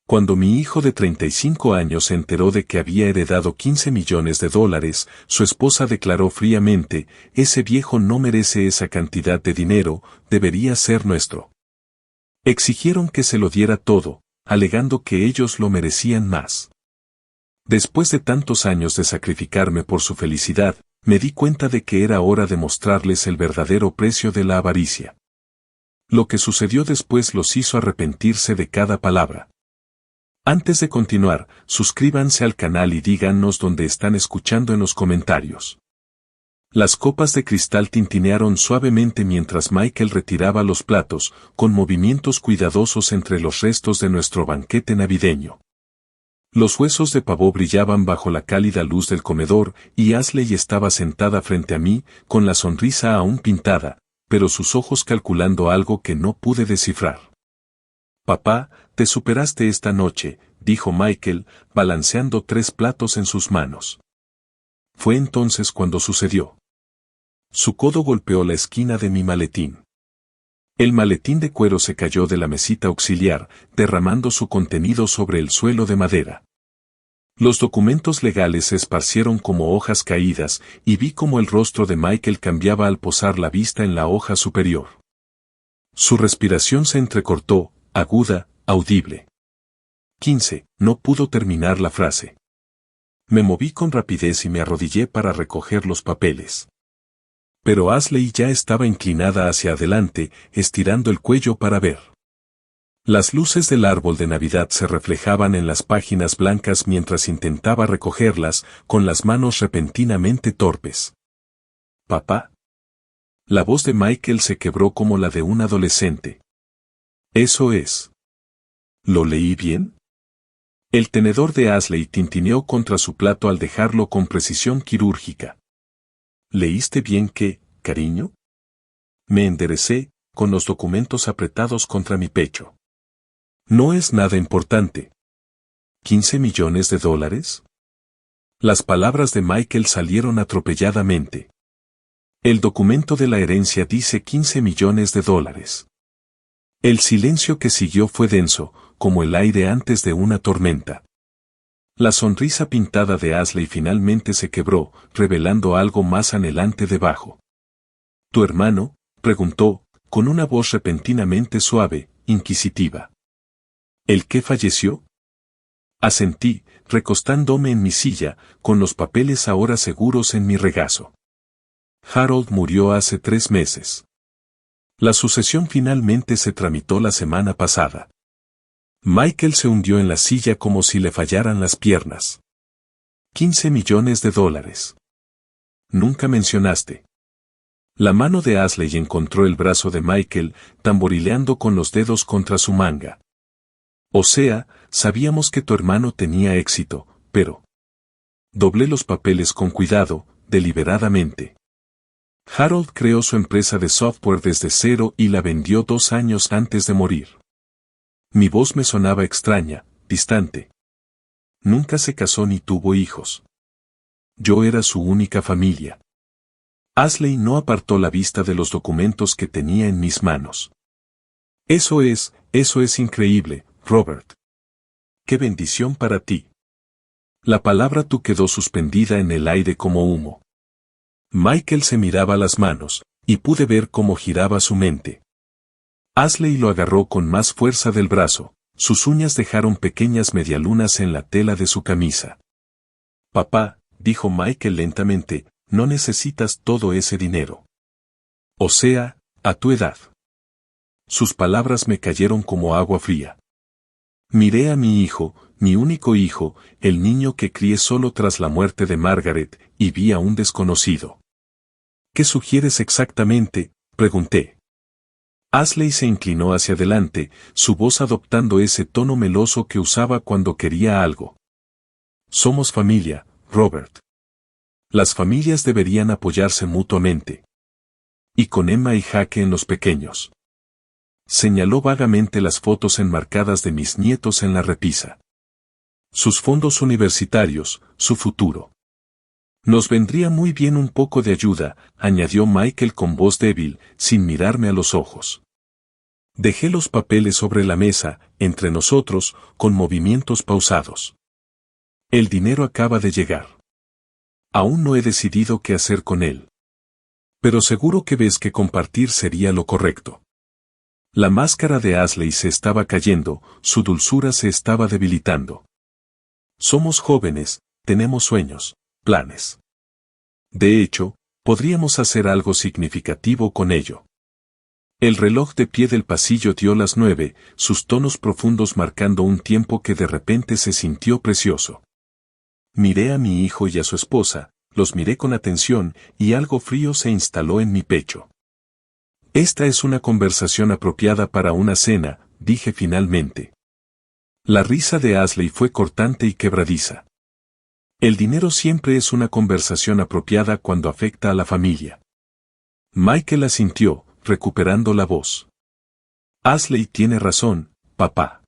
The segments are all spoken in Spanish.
Cuando mi hijo de 35 años se enteró de que había heredado $15 millones, su esposa declaró fríamente: ese viejo no merece esa cantidad de dinero, debería ser nuestro. Exigieron que se lo diera todo, alegando que ellos lo merecían más. Después de tantos años de sacrificarme por su felicidad, me di cuenta de que era hora de mostrarles el verdadero precio de la avaricia. Lo que sucedió después los hizo arrepentirse de cada palabra. Antes de continuar, suscríbanse al canal y díganos dónde están escuchando en los comentarios. Las copas de cristal tintinearon suavemente mientras Michael retiraba los platos, con movimientos cuidadosos entre los restos de nuestro banquete navideño. Los huesos de pavo brillaban bajo la cálida luz del comedor y Ashley estaba sentada frente a mí, con la sonrisa aún pintada, pero sus ojos calculando algo que no pude descifrar. «Papá, te superaste esta noche», dijo Michael, balanceando 3 platos en sus manos. Fue entonces cuando sucedió. Su codo golpeó la esquina de mi maletín. El maletín de cuero se cayó de la mesita auxiliar, derramando su contenido sobre el suelo de madera. Los documentos legales se esparcieron como hojas caídas, y vi cómo el rostro de Michael cambiaba al posar la vista en la hoja superior. Su respiración se entrecortó, aguda, audible. 15. No pudo terminar la frase. Me moví con rapidez y me arrodillé para recoger los papeles. Pero Ashley ya estaba inclinada hacia adelante, estirando el cuello para ver. Las luces del árbol de Navidad se reflejaban en las páginas blancas mientras intentaba recogerlas, con las manos repentinamente torpes. «¿Papá?» La voz de Michael se quebró como la de un adolescente. «Eso es. ¿Lo leí bien?» El tenedor de Ashley tintineó contra su plato al dejarlo con precisión quirúrgica. «¿Leíste bien qué, cariño?» Me enderecé, con los documentos apretados contra mi pecho. «No es nada importante». ¿$15 millones? Las palabras de Michael salieron atropelladamente. El documento de la herencia dice $15 millones. El silencio que siguió fue denso, como el aire antes de una tormenta. La sonrisa pintada de Ashley finalmente se quebró, revelando algo más anhelante debajo. «¿Tu hermano?», preguntó, con una voz repentinamente suave, inquisitiva. «¿El qué falleció?» Asentí, recostándome en mi silla, con los papeles ahora seguros en mi regazo. «Harold murió hace 3 meses. La sucesión finalmente se tramitó la semana pasada». Michael se hundió en la silla como si le fallaran las piernas. $15 millones. Nunca mencionaste. La mano de Ashley encontró el brazo de Michael, tamborileando con los dedos contra su manga. «O sea, sabíamos que tu hermano tenía éxito, pero...». Doblé los papeles con cuidado, deliberadamente. «Harold creó su empresa de software desde cero y la vendió 2 años antes de morir». Mi voz me sonaba extraña, distante. Nunca se casó ni tuvo hijos. Yo era su única familia. Ashley no apartó la vista de los documentos que tenía en mis manos. Eso es increíble, Robert. ¡Qué bendición para ti! La palabra tú quedó suspendida en el aire como humo. Michael se miraba las manos, y pude ver cómo giraba su mente. Ashley lo agarró con más fuerza del brazo, sus uñas dejaron pequeñas medialunas en la tela de su camisa. «Papá», dijo Michael lentamente, «no necesitas todo ese dinero. O sea, a tu edad». Sus palabras me cayeron como agua fría. Miré a mi hijo, mi único hijo, el niño que crié solo tras la muerte de Margaret, y vi a un desconocido. «¿Qué sugieres exactamente?», pregunté. Ashley se inclinó hacia adelante, su voz adoptando ese tono meloso que usaba cuando quería algo. «Somos familia, Robert. Las familias deberían apoyarse mutuamente. Y con Emma y Jake en los pequeños». Señaló vagamente las fotos enmarcadas de mis nietos en la repisa. «Sus fondos universitarios, su futuro. Nos vendría muy bien un poco de ayuda», añadió Michael con voz débil, sin mirarme a los ojos. Dejé los papeles sobre la mesa, entre nosotros, con movimientos pausados. El dinero acaba de llegar. Aún no he decidido qué hacer con él. Pero seguro que ves que compartir sería lo correcto. La máscara de Ashley se estaba cayendo, su dulzura se estaba debilitando. Somos jóvenes, tenemos sueños, planes. De hecho, podríamos hacer algo significativo con ello. El reloj de pie del pasillo dio las 9, sus tonos profundos marcando un tiempo que de repente se sintió precioso. Miré a mi hijo y a su esposa, los miré con atención y algo frío se instaló en mi pecho. Esta es una conversación apropiada para una cena, dije finalmente. La risa de Ashley fue cortante y quebradiza. El dinero siempre es una conversación apropiada cuando afecta a la familia. Michael asintió, recuperando la voz. Ashley tiene razón, papá.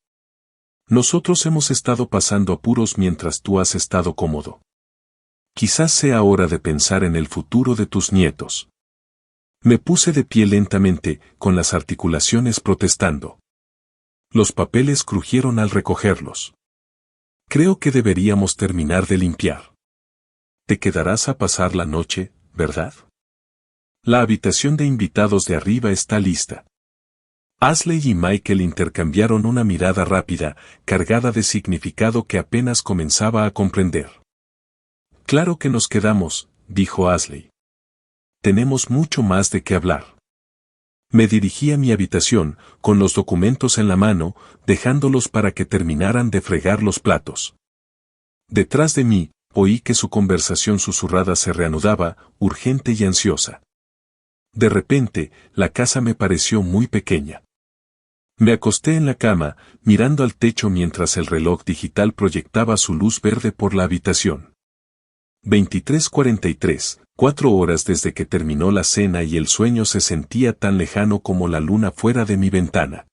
Nosotros hemos estado pasando apuros mientras tú has estado cómodo. Quizás sea hora de pensar en el futuro de tus nietos. Me puse de pie lentamente, con las articulaciones protestando. Los papeles crujieron al recogerlos. Creo que deberíamos terminar de limpiar. Te quedarás a pasar la noche, ¿verdad? La habitación de invitados de arriba está lista. Ashley y Michael intercambiaron una mirada rápida, cargada de significado que apenas comenzaba a comprender. Claro que nos quedamos, dijo Ashley. Tenemos mucho más de qué hablar. Me dirigí a mi habitación, con los documentos en la mano, dejándolos para que terminaran de fregar los platos. Detrás de mí, oí que su conversación susurrada se reanudaba, urgente y ansiosa. De repente, la casa me pareció muy pequeña. Me acosté en la cama, mirando al techo mientras el reloj digital proyectaba su luz verde por la habitación. 23:43, 4 horas desde que terminó la cena y el sueño se sentía tan lejano como la luna fuera de mi ventana.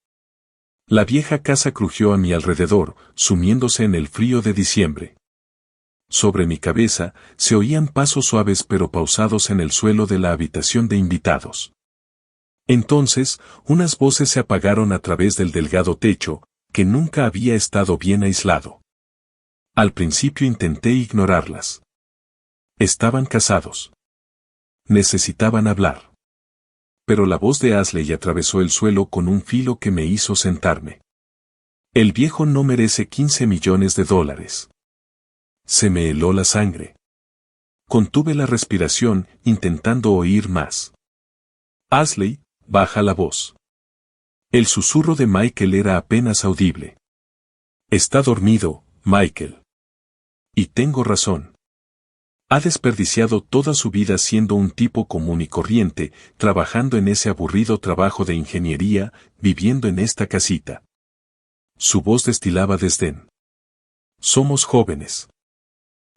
La vieja casa crujió a mi alrededor, sumiéndose en el frío de diciembre. Sobre mi cabeza, se oían pasos suaves pero pausados en el suelo de la habitación de invitados. Entonces, unas voces se apagaron a través del delgado techo, que nunca había estado bien aislado. Al principio intenté ignorarlas. Estaban casados. Necesitaban hablar. Pero la voz de Ashley atravesó el suelo con un filo que me hizo sentarme. El viejo no merece $15 millones. Se me heló la sangre. Contuve la respiración, intentando oír más. Ashley, baja la voz. El susurro de Michael era apenas audible. Está dormido, Michael. Y tengo razón. Ha desperdiciado toda su vida siendo un tipo común y corriente, trabajando en ese aburrido trabajo de ingeniería, viviendo en esta casita. Su voz destilaba desdén. Somos jóvenes.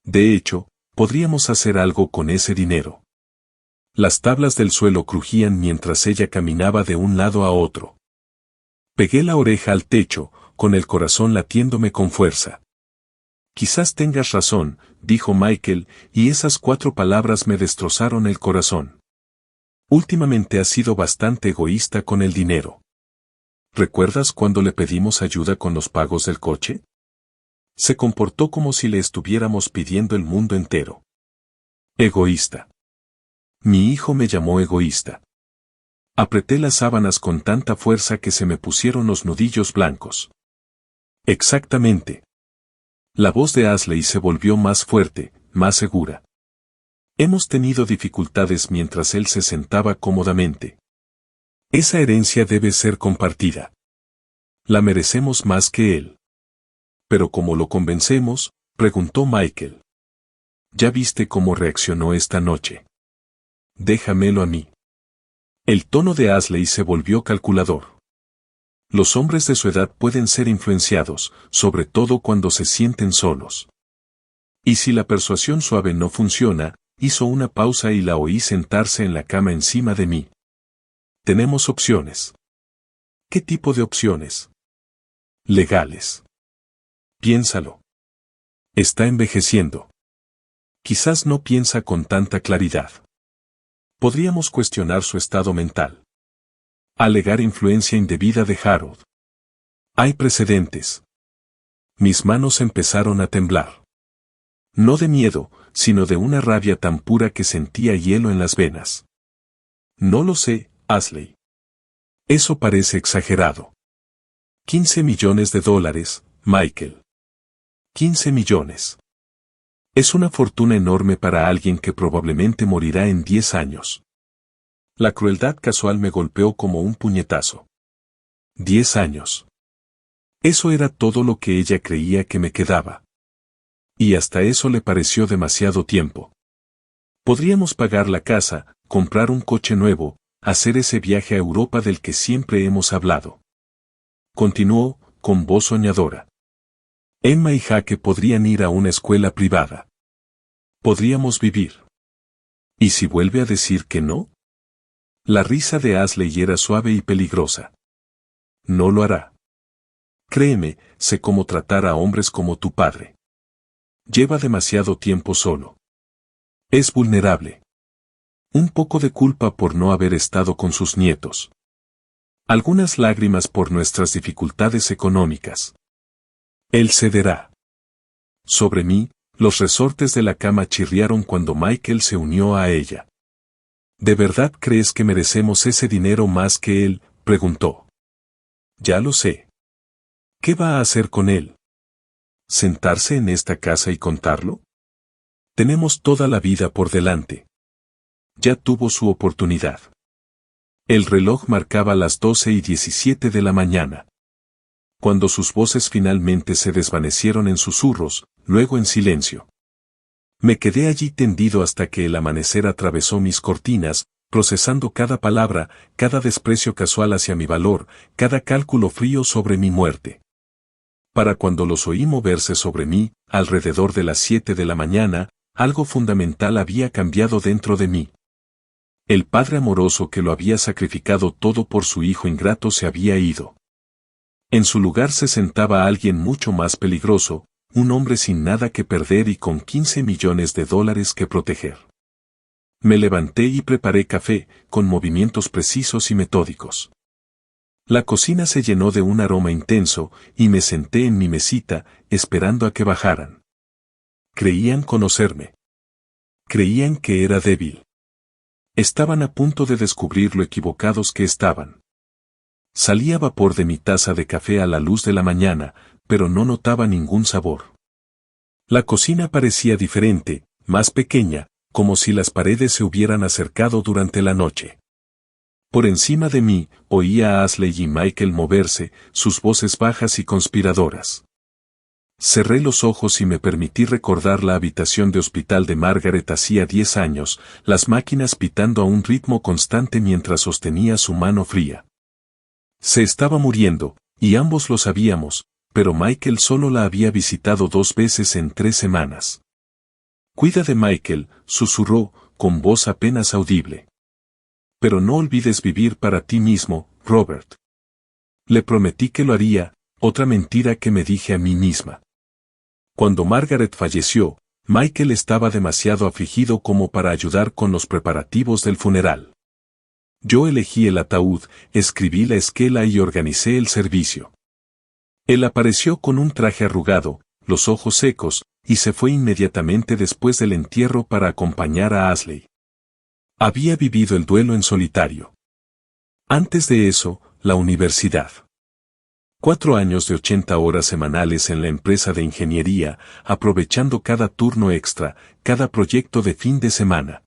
De hecho, podríamos hacer algo con ese dinero. Las tablas del suelo crujían mientras ella caminaba de un lado a otro. Pegué la oreja al techo, con el corazón latiéndome con fuerza. Quizás tengas razón, dijo Michael, y esas 4 palabras me destrozaron el corazón. Últimamente has sido bastante egoísta con el dinero. ¿Recuerdas cuando le pedimos ayuda con los pagos del coche? Se comportó como si le estuviéramos pidiendo el mundo entero. Egoísta. Mi hijo me llamó egoísta. Apreté las sábanas con tanta fuerza que se me pusieron los nudillos blancos. Exactamente. La voz de Ashley se volvió más fuerte, más segura. Hemos tenido dificultades mientras él se sentaba cómodamente. Esa herencia debe ser compartida. La merecemos más que él. ¿Pero cómo lo convencemos?, preguntó Michael. ¿Ya viste cómo reaccionó esta noche? Déjamelo a mí. El tono de Ashley se volvió calculador. Los hombres de su edad pueden ser influenciados, sobre todo cuando se sienten solos. Y si la persuasión suave no funciona, hizo una pausa y la oí sentarse en la cama encima de mí. Tenemos opciones. ¿Qué tipo de opciones? Legales. Piénsalo. Está envejeciendo. Quizás no piensa con tanta claridad. Podríamos cuestionar su estado mental. Alegar influencia indebida de Harold. Hay precedentes. Mis manos empezaron a temblar. No de miedo, sino de una rabia tan pura que sentía hielo en las venas. No lo sé, Ashley. Eso parece exagerado. 15 millones de dólares, Michael. 15 millones. Es una fortuna enorme para alguien que probablemente morirá en 10 años. La crueldad casual me golpeó como un puñetazo. 10 años. Eso era todo lo que ella creía que me quedaba. Y hasta eso le pareció demasiado tiempo. Podríamos pagar la casa, comprar un coche nuevo, hacer ese viaje a Europa del que siempre hemos hablado. Continuó, con voz soñadora. Emma y Jake podrían ir a una escuela privada. Podríamos vivir. ¿Y si vuelve a decir que no? La risa de Ashley era suave y peligrosa. No lo hará. Créeme, sé cómo tratar a hombres como tu padre. Lleva demasiado tiempo solo. Es vulnerable. Un poco de culpa por no haber estado con sus nietos. Algunas lágrimas por nuestras dificultades económicas. Él cederá. Sobre mí, los resortes de la cama chirriaron cuando Michael se unió a ella. ¿De verdad crees que merecemos ese dinero más que él?, preguntó. Ya lo sé. ¿Qué va a hacer con él? ¿Sentarse en esta casa y contarlo? Tenemos toda la vida por delante. Ya tuvo su oportunidad. El reloj marcaba las 12:17 de la mañana. Cuando sus voces finalmente se desvanecieron en susurros, luego en silencio. Me quedé allí tendido hasta que el amanecer atravesó mis cortinas, procesando cada palabra, cada desprecio casual hacia mi valor, cada cálculo frío sobre mi muerte. Para cuando los oí moverse sobre mí, alrededor de las 7 de la mañana, algo fundamental había cambiado dentro de mí. El padre amoroso que lo había sacrificado todo por su hijo ingrato se había ido. En su lugar se sentaba alguien mucho más peligroso, un hombre sin nada que perder y con 15 millones de dólares que proteger. Me levanté y preparé café, con movimientos precisos y metódicos. La cocina se llenó de un aroma intenso, y me senté en mi mesita, esperando a que bajaran. Creían conocerme. Creían que era débil. Estaban a punto de descubrir lo equivocados que estaban. Salía vapor de mi taza de café a la luz de la mañana, pero no notaba ningún sabor. La cocina parecía diferente, más pequeña, como si las paredes se hubieran acercado durante la noche. Por encima de mí, oía a Ashley y Michael moverse, sus voces bajas y conspiradoras. Cerré los ojos y me permití recordar la habitación de hospital de Margaret hacía 10 años, las máquinas pitando a un ritmo constante mientras sostenía su mano fría. Se estaba muriendo, y ambos lo sabíamos, pero Michael solo la había visitado 2 veces en 3 semanas. Cuida de Michael, susurró, con voz apenas audible. Pero no olvides vivir para ti mismo, Robert. Le prometí que lo haría, otra mentira que me dije a mí misma. Cuando Margaret falleció, Michael estaba demasiado afligido como para ayudar con los preparativos del funeral. Yo elegí el ataúd, escribí la esquela y organicé el servicio. Él apareció con un traje arrugado, los ojos secos, y se fue inmediatamente después del entierro para acompañar a Ashley. Había vivido el duelo en solitario. Antes de eso, la universidad. 4 años de 80 horas semanales en la empresa de ingeniería, aprovechando cada turno extra, cada proyecto de fin de semana.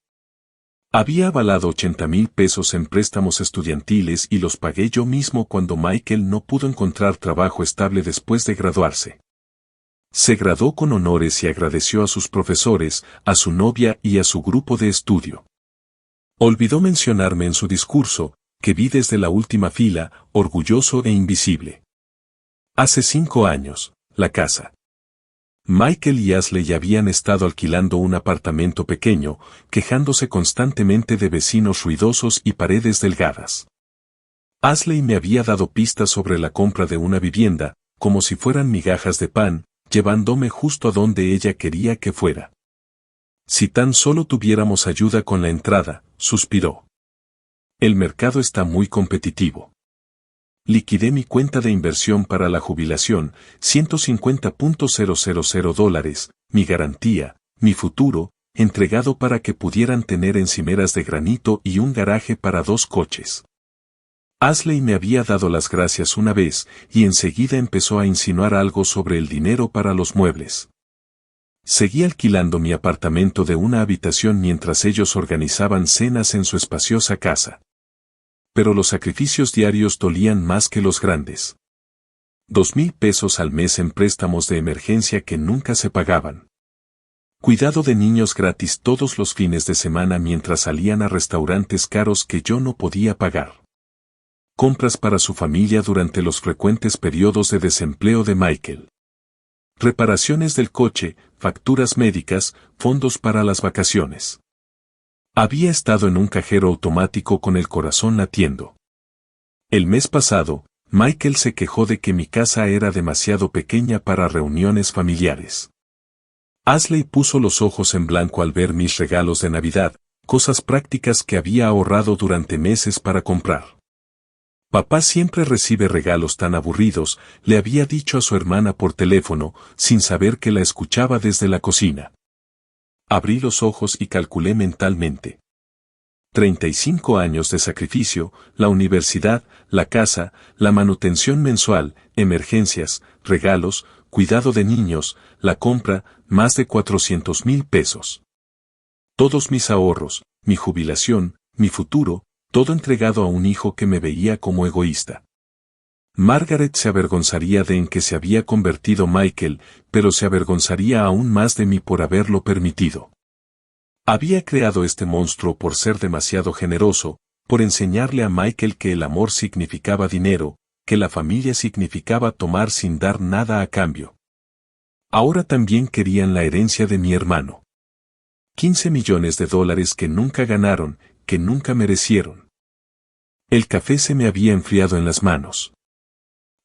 Había avalado 80,000 pesos en préstamos estudiantiles y los pagué yo mismo cuando Michael no pudo encontrar trabajo estable después de graduarse. Se graduó con honores y agradeció a sus profesores, a su novia y a su grupo de estudio. Olvidó mencionarme en su discurso, que vi desde la última fila, orgulloso e invisible. Hace 5 años, la casa. Michael y Ashley habían estado alquilando un apartamento pequeño, quejándose constantemente de vecinos ruidosos y paredes delgadas. Ashley me había dado pistas sobre la compra de una vivienda, como si fueran migajas de pan, llevándome justo a donde ella quería que fuera. Si tan solo tuviéramos ayuda con la entrada, suspiró. El mercado está muy competitivo. Liquidé mi cuenta de inversión para la jubilación, $150,000, mi garantía, mi futuro, entregado para que pudieran tener encimeras de granito y un garaje para 2 coches. Ashley me había dado las gracias una vez, y enseguida empezó a insinuar algo sobre el dinero para los muebles. Seguí alquilando mi apartamento de una habitación mientras ellos organizaban cenas en su espaciosa casa. Pero los sacrificios diarios dolían más que los grandes. $2,000 al mes en préstamos de emergencia que nunca se pagaban. Cuidado de niños gratis todos los fines de semana mientras salían a restaurantes caros que yo no podía pagar. Compras para su familia durante los frecuentes periodos de desempleo de Michael. Reparaciones del coche, facturas médicas, fondos para las vacaciones. Había estado en un cajero automático con el corazón latiendo. El mes pasado, Michael se quejó de que mi casa era demasiado pequeña para reuniones familiares. Ashley puso los ojos en blanco al ver mis regalos de Navidad, cosas prácticas que había ahorrado durante meses para comprar. Papá siempre recibe regalos tan aburridos, le había dicho a su hermana por teléfono, sin saber que la escuchaba desde la cocina. Abrí los ojos y calculé mentalmente. 35 años de sacrificio, la universidad, la casa, la manutención mensual, emergencias, regalos, cuidado de niños, la compra, más de $400,000. Todos mis ahorros, mi jubilación, mi futuro, todo entregado a un hijo que me veía como egoísta. Margaret se avergonzaría de en que se había convertido Michael, pero se avergonzaría aún más de mí por haberlo permitido. Había creado este monstruo por ser demasiado generoso, por enseñarle a Michael que el amor significaba dinero, que la familia significaba tomar sin dar nada a cambio. Ahora también querían la herencia de mi hermano. $15 millones que nunca ganaron, que nunca merecieron. El café se me había enfriado en las manos.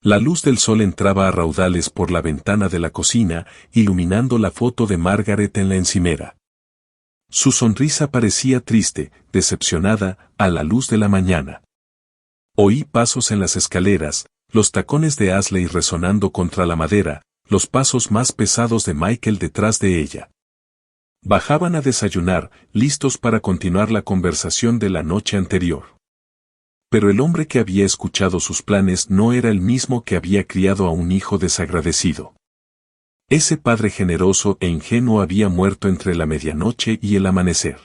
La luz del sol entraba a raudales por la ventana de la cocina, iluminando la foto de Margaret en la encimera. Su sonrisa parecía triste, decepcionada, a la luz de la mañana. Oí pasos en las escaleras, los tacones de Ashley resonando contra la madera, los pasos más pesados de Michael detrás de ella. Bajaban a desayunar, listos para continuar la conversación de la noche anterior. Pero el hombre que había escuchado sus planes no era el mismo que había criado a un hijo desagradecido. Ese padre generoso e ingenuo había muerto entre la medianoche y el amanecer.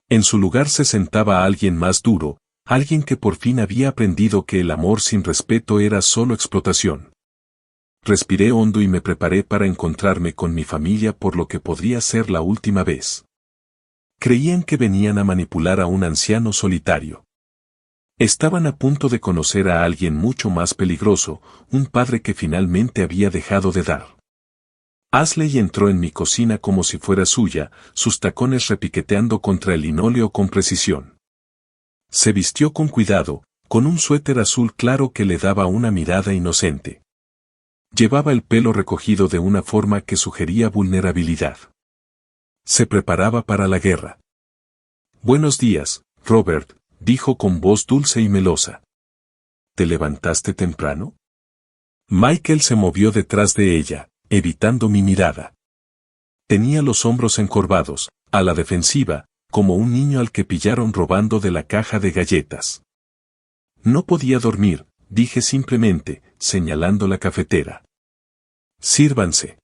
En su lugar se sentaba alguien más duro, alguien que por fin había aprendido que el amor sin respeto era solo explotación. Respiré hondo y me preparé para encontrarme con mi familia por lo que podría ser la última vez. Creían que venían a manipular a un anciano solitario. Estaban a punto de conocer a alguien mucho más peligroso, un padre que finalmente había dejado de dar. Ashley entró en mi cocina como si fuera suya, sus tacones repiqueteando contra el linóleo con precisión. Se vistió con cuidado, con un suéter azul claro que le daba una mirada inocente. Llevaba el pelo recogido de una forma que sugería vulnerabilidad. Se preparaba para la guerra. «Buenos días, Robert», dijo con voz dulce y melosa. «¿Te levantaste temprano?» Michael se movió detrás de ella, evitando mi mirada. Tenía los hombros encorvados, a la defensiva, como un niño al que pillaron robando de la caja de galletas. «No podía dormir», dije simplemente, señalando la cafetera. «Sírvanse».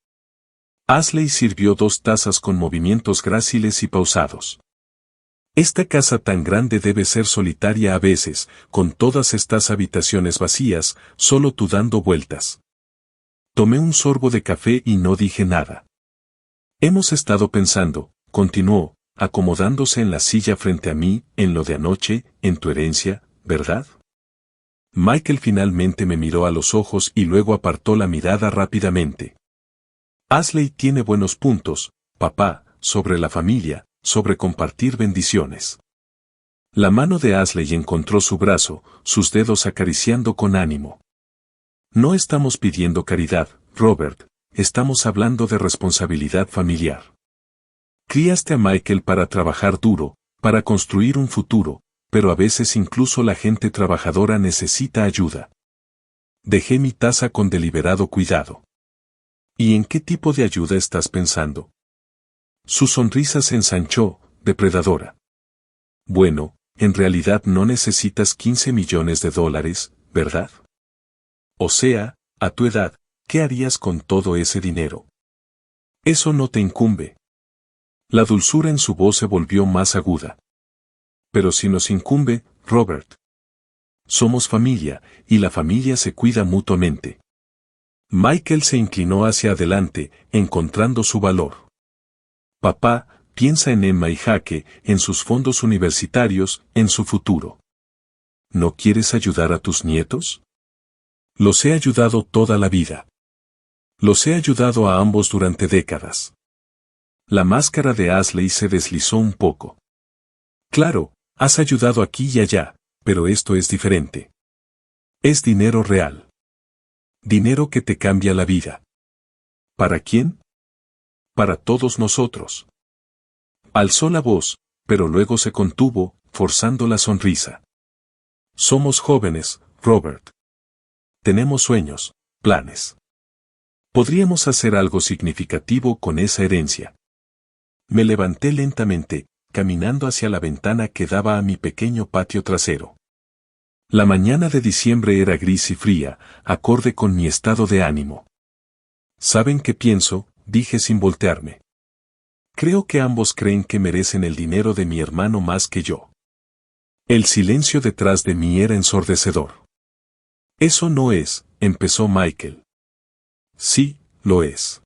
Ashley sirvió 2 tazas con movimientos gráciles y pausados. «Esta casa tan grande debe ser solitaria a veces, con todas estas habitaciones vacías, solo tú dando vueltas». Tomé un sorbo de café y no dije nada. «Hemos estado pensando», continuó, acomodándose en la silla frente a mí, «en lo de anoche, en tu herencia, ¿verdad?» Michael finalmente me miró a los ojos y luego apartó la mirada rápidamente. «Ashley tiene buenos puntos, papá, sobre la familia, sobre compartir bendiciones». La mano de Ashley encontró su brazo, sus dedos acariciando con ánimo. «No estamos pidiendo caridad, Robert, estamos hablando de responsabilidad familiar. Criaste a Michael para trabajar duro, para construir un futuro, pero a veces incluso la gente trabajadora necesita ayuda. Dejé mi taza con deliberado cuidado. ¿Y en qué tipo de ayuda estás pensando? Su sonrisa se ensanchó, depredadora. Bueno, en realidad no necesitas 15 millones de dólares, ¿verdad? O sea, a tu edad, ¿qué harías con todo ese dinero? Eso no te incumbe. La dulzura en su voz se volvió más aguda. Pero si nos incumbe, Robert. Somos familia, y la familia se cuida mutuamente. Michael se inclinó hacia adelante, encontrando su valor. Papá, piensa en Emma y Jake, en sus fondos universitarios, en su futuro. ¿No quieres ayudar a tus nietos? Los he ayudado toda la vida. Los he ayudado a ambos durante décadas. La máscara de Ashley se deslizó un poco. Claro, has ayudado aquí y allá, pero esto es diferente. Es dinero real. Dinero que te cambia la vida. ¿Para quién? Para todos nosotros. Alzó la voz, pero luego se contuvo, forzando la sonrisa. Somos jóvenes, Robert. Tenemos sueños, planes. Podríamos hacer algo significativo con esa herencia. Me levanté lentamente, caminando hacia la ventana que daba a mi pequeño patio trasero. La mañana de diciembre era gris y fría, acorde con mi estado de ánimo. ¿Saben qué pienso?, dije sin voltearme. Creo que ambos creen que merecen el dinero de mi hermano más que yo. El silencio detrás de mí era ensordecedor. Eso no es, empezó Michael. Sí, lo es.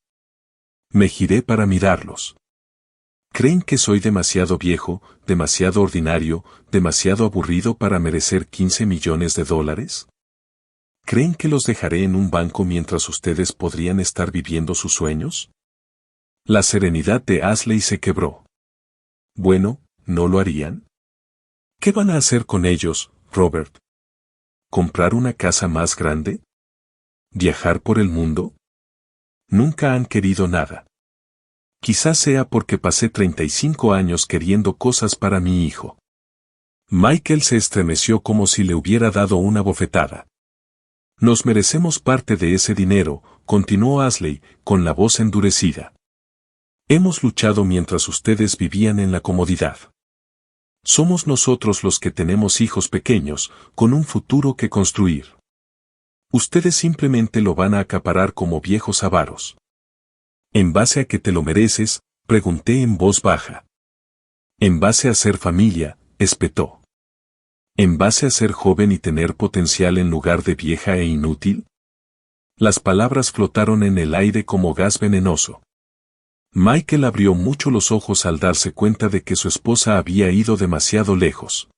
Me giré para mirarlos. ¿Creen que soy demasiado viejo, demasiado ordinario, demasiado aburrido para merecer 15 millones de dólares? ¿Creen que los dejaré en un banco mientras ustedes podrían estar viviendo sus sueños? La serenidad de Ashley se quebró. Bueno, ¿no lo harían? ¿Qué van a hacer con ellos, Robert? ¿Comprar una casa más grande? ¿Viajar por el mundo? Nunca han querido nada. Quizás sea porque pasé 35 años queriendo cosas para mi hijo. Michael se estremeció como si le hubiera dado una bofetada. Nos merecemos parte de ese dinero, continuó Ashley, con la voz endurecida. Hemos luchado mientras ustedes vivían en la comodidad. Somos nosotros los que tenemos hijos pequeños, con un futuro que construir. Ustedes simplemente lo van a acaparar como viejos avaros. ¿En base a que te lo mereces?, pregunté en voz baja. En base a ser familia, espetó. ¿En base a ser joven y tener potencial en lugar de vieja e inútil? Las palabras flotaron en el aire como gas venenoso. Michael abrió mucho los ojos al darse cuenta de que su esposa había ido demasiado lejos.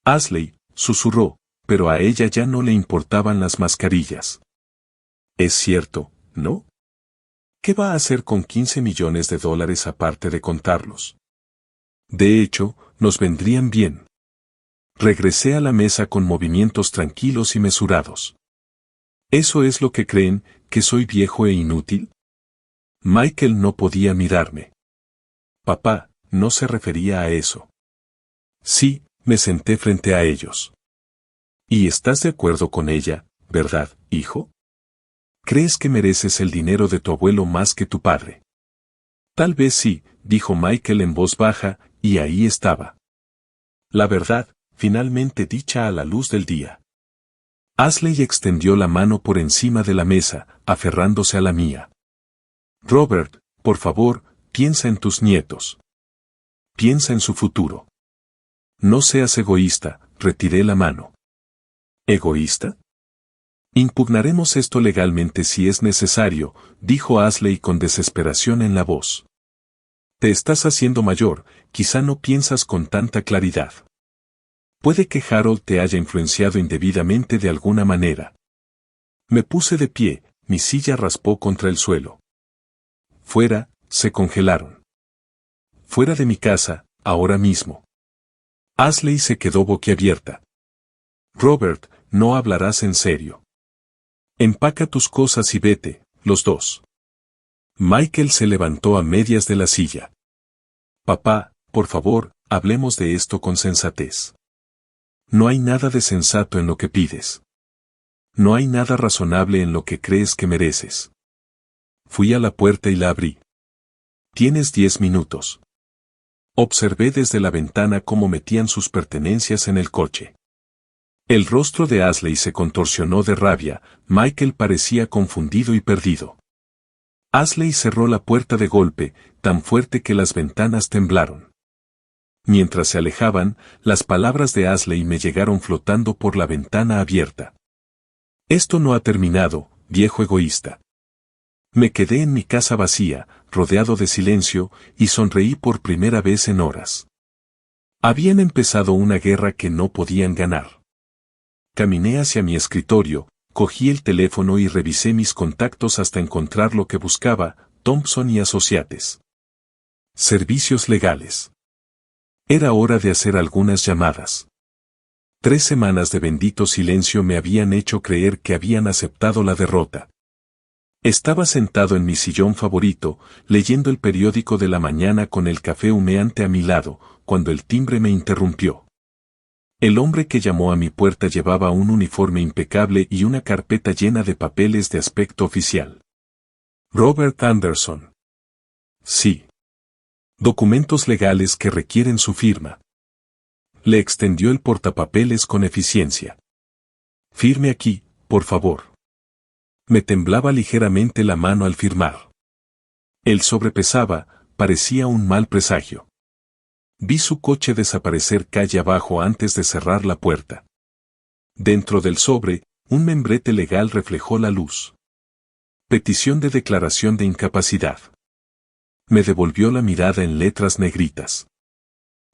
Ashley, susurró, pero a ella ya no le importaban las mascarillas. Es cierto, ¿no? ¿Qué va a hacer con 15 millones de dólares aparte de contarlos? De hecho, nos vendrían bien. Regresé a la mesa con movimientos tranquilos y mesurados. ¿Eso es lo que creen, que soy viejo e inútil? Michael no podía mirarme. Papá, no se refería a eso. Sí, me senté frente a ellos. ¿Y estás de acuerdo con ella, verdad, hijo? ¿Crees que mereces el dinero de tu abuelo más que tu padre? Tal vez sí, dijo Michael en voz baja, y ahí estaba. La verdad, finalmente dicha a la luz del día. Ashley extendió la mano por encima de la mesa, aferrándose a la mía. Robert, por favor, piensa en tus nietos. Piensa en su futuro. No seas egoísta, retiré la mano. ¿Egoísta? Impugnaremos esto legalmente si es necesario, dijo Ashley con desesperación en la voz. Te estás haciendo mayor, quizá no piensas con tanta claridad. Puede que Harold te haya influenciado indebidamente de alguna manera. Me puse de pie, mi silla raspó contra el suelo. Fuera, se congelaron. Fuera de mi casa, ahora mismo. Ashley se quedó boquiabierta. Robert, no hablarás en serio. Empaca tus cosas y vete, los dos. Michael se levantó a medias de la silla. Papá, por favor, hablemos de esto con sensatez. No hay nada de sensato en lo que pides. No hay nada razonable en lo que crees que mereces. Fui a la puerta y la abrí. Tienes 10 minutos. Observé desde la ventana cómo metían sus pertenencias en el coche. El rostro de Ashley se contorsionó de rabia, Michael parecía confundido y perdido. Ashley cerró la puerta de golpe, tan fuerte que las ventanas temblaron. Mientras se alejaban, las palabras de Ashley me llegaron flotando por la ventana abierta. Esto no ha terminado, viejo egoísta. Me quedé en mi casa vacía, rodeado de silencio, y sonreí por primera vez en horas. Habían empezado una guerra que no podían ganar. Caminé hacia mi escritorio, cogí el teléfono y revisé mis contactos hasta encontrar lo que buscaba, Thompson y Associates. Servicios legales. Era hora de hacer algunas llamadas. 3 semanas de bendito silencio me habían hecho creer que habían aceptado la derrota. Estaba sentado en mi sillón favorito, leyendo el periódico de la mañana con el café humeante a mi lado, cuando el timbre me interrumpió. El hombre que llamó a mi puerta llevaba un uniforme impecable y una carpeta llena de papeles de aspecto oficial. Robert Anderson. Sí. Documentos legales que requieren su firma. Le extendió el portapapeles con eficiencia. Firme aquí, por favor. Me temblaba ligeramente la mano al firmar. El sobre pesaba, parecía un mal presagio. Vi su coche desaparecer calle abajo antes de cerrar la puerta. Dentro del sobre, un membrete legal reflejó la luz. Petición de declaración de incapacidad. Me devolvió la mirada en letras negritas.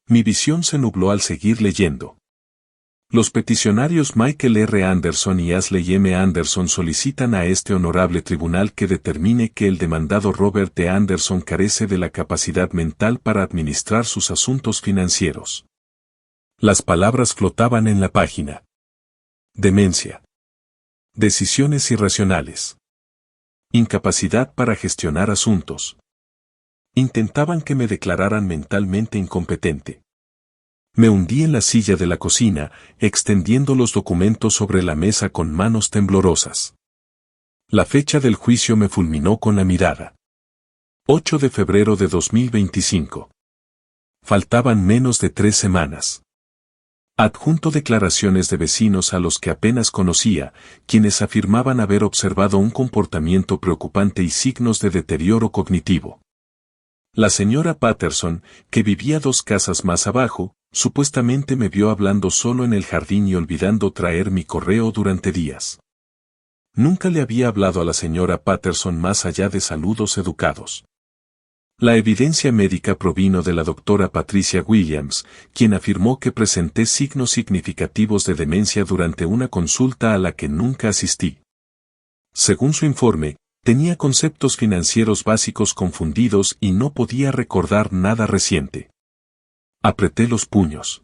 Mi visión se nubló al seguir leyendo. Los peticionarios Michael R. Anderson y Ashley M. Anderson solicitan a este honorable tribunal que determine que el demandado Robert T. Anderson carece de la capacidad mental para administrar sus asuntos financieros. Las palabras flotaban en la página. Demencia. Decisiones irracionales. Incapacidad para gestionar asuntos. Intentaban que me declararan mentalmente incompetente. Me hundí en la silla de la cocina, extendiendo los documentos sobre la mesa con manos temblorosas. La fecha del juicio me fulminó con la mirada. 8 de febrero de 2025. Faltaban menos de 3 semanas. Adjunto declaraciones de vecinos a los que apenas conocía, quienes afirmaban haber observado un comportamiento preocupante y signos de deterioro cognitivo. La señora Patterson, que vivía 2 casas más abajo, supuestamente me vio hablando solo en el jardín y olvidando traer mi correo durante días. Nunca le había hablado a la señora Patterson más allá de saludos educados. La evidencia médica provino de la doctora Patricia Williams, quien afirmó que presenté signos significativos de demencia durante una consulta a la que nunca asistí. Según su informe, tenía conceptos financieros básicos confundidos y no podía recordar nada reciente. Apreté los puños.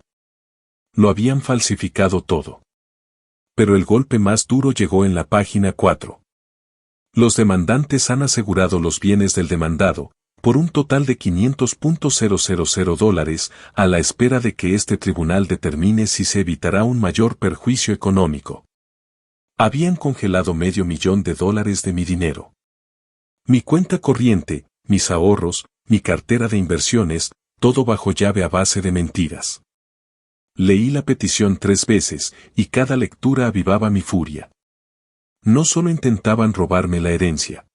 Lo habían falsificado todo. Pero el golpe más duro llegó en la página 4. Los demandantes han asegurado los bienes del demandado, por un total de $500,000, a la espera de que este tribunal determine si se evitará un mayor perjuicio económico. Habían congelado $500,000 de mi dinero. Mi cuenta corriente, mis ahorros, mi cartera de inversiones, todo bajo llave a base de mentiras. Leí la petición 3 veces, y cada lectura avivaba mi furia. No solo intentaban robarme la herencia.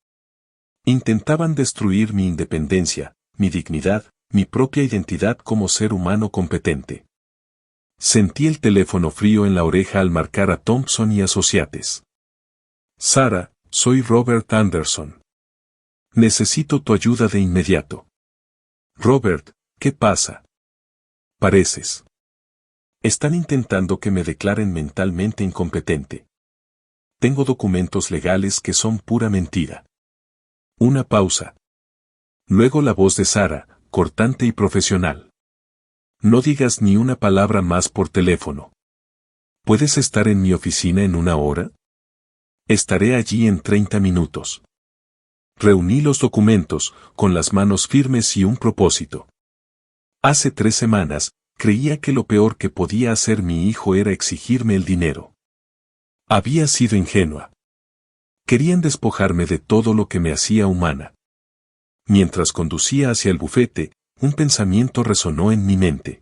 Intentaban destruir mi independencia, mi dignidad, mi propia identidad como ser humano competente. Sentí el teléfono frío en la oreja al marcar a Thompson y Associates. Sara, soy Robert Anderson. Necesito tu ayuda de inmediato. Robert, ¿qué pasa? Pareces. Están intentando que me declaren mentalmente incompetente. Tengo documentos legales que son pura mentira. Una pausa. Luego la voz de Sara, cortante y profesional. No digas ni una palabra más por teléfono. ¿Puedes estar en mi oficina en 1 hora? Estaré allí en 30 minutos. Reuní los documentos, con las manos firmes y un propósito. Hace 3 semanas, creía que lo peor que podía hacer mi hijo era exigirme el dinero. Había sido ingenua. Querían despojarme de todo lo que me hacía humana. Mientras conducía hacia el bufete, un pensamiento resonó en mi mente.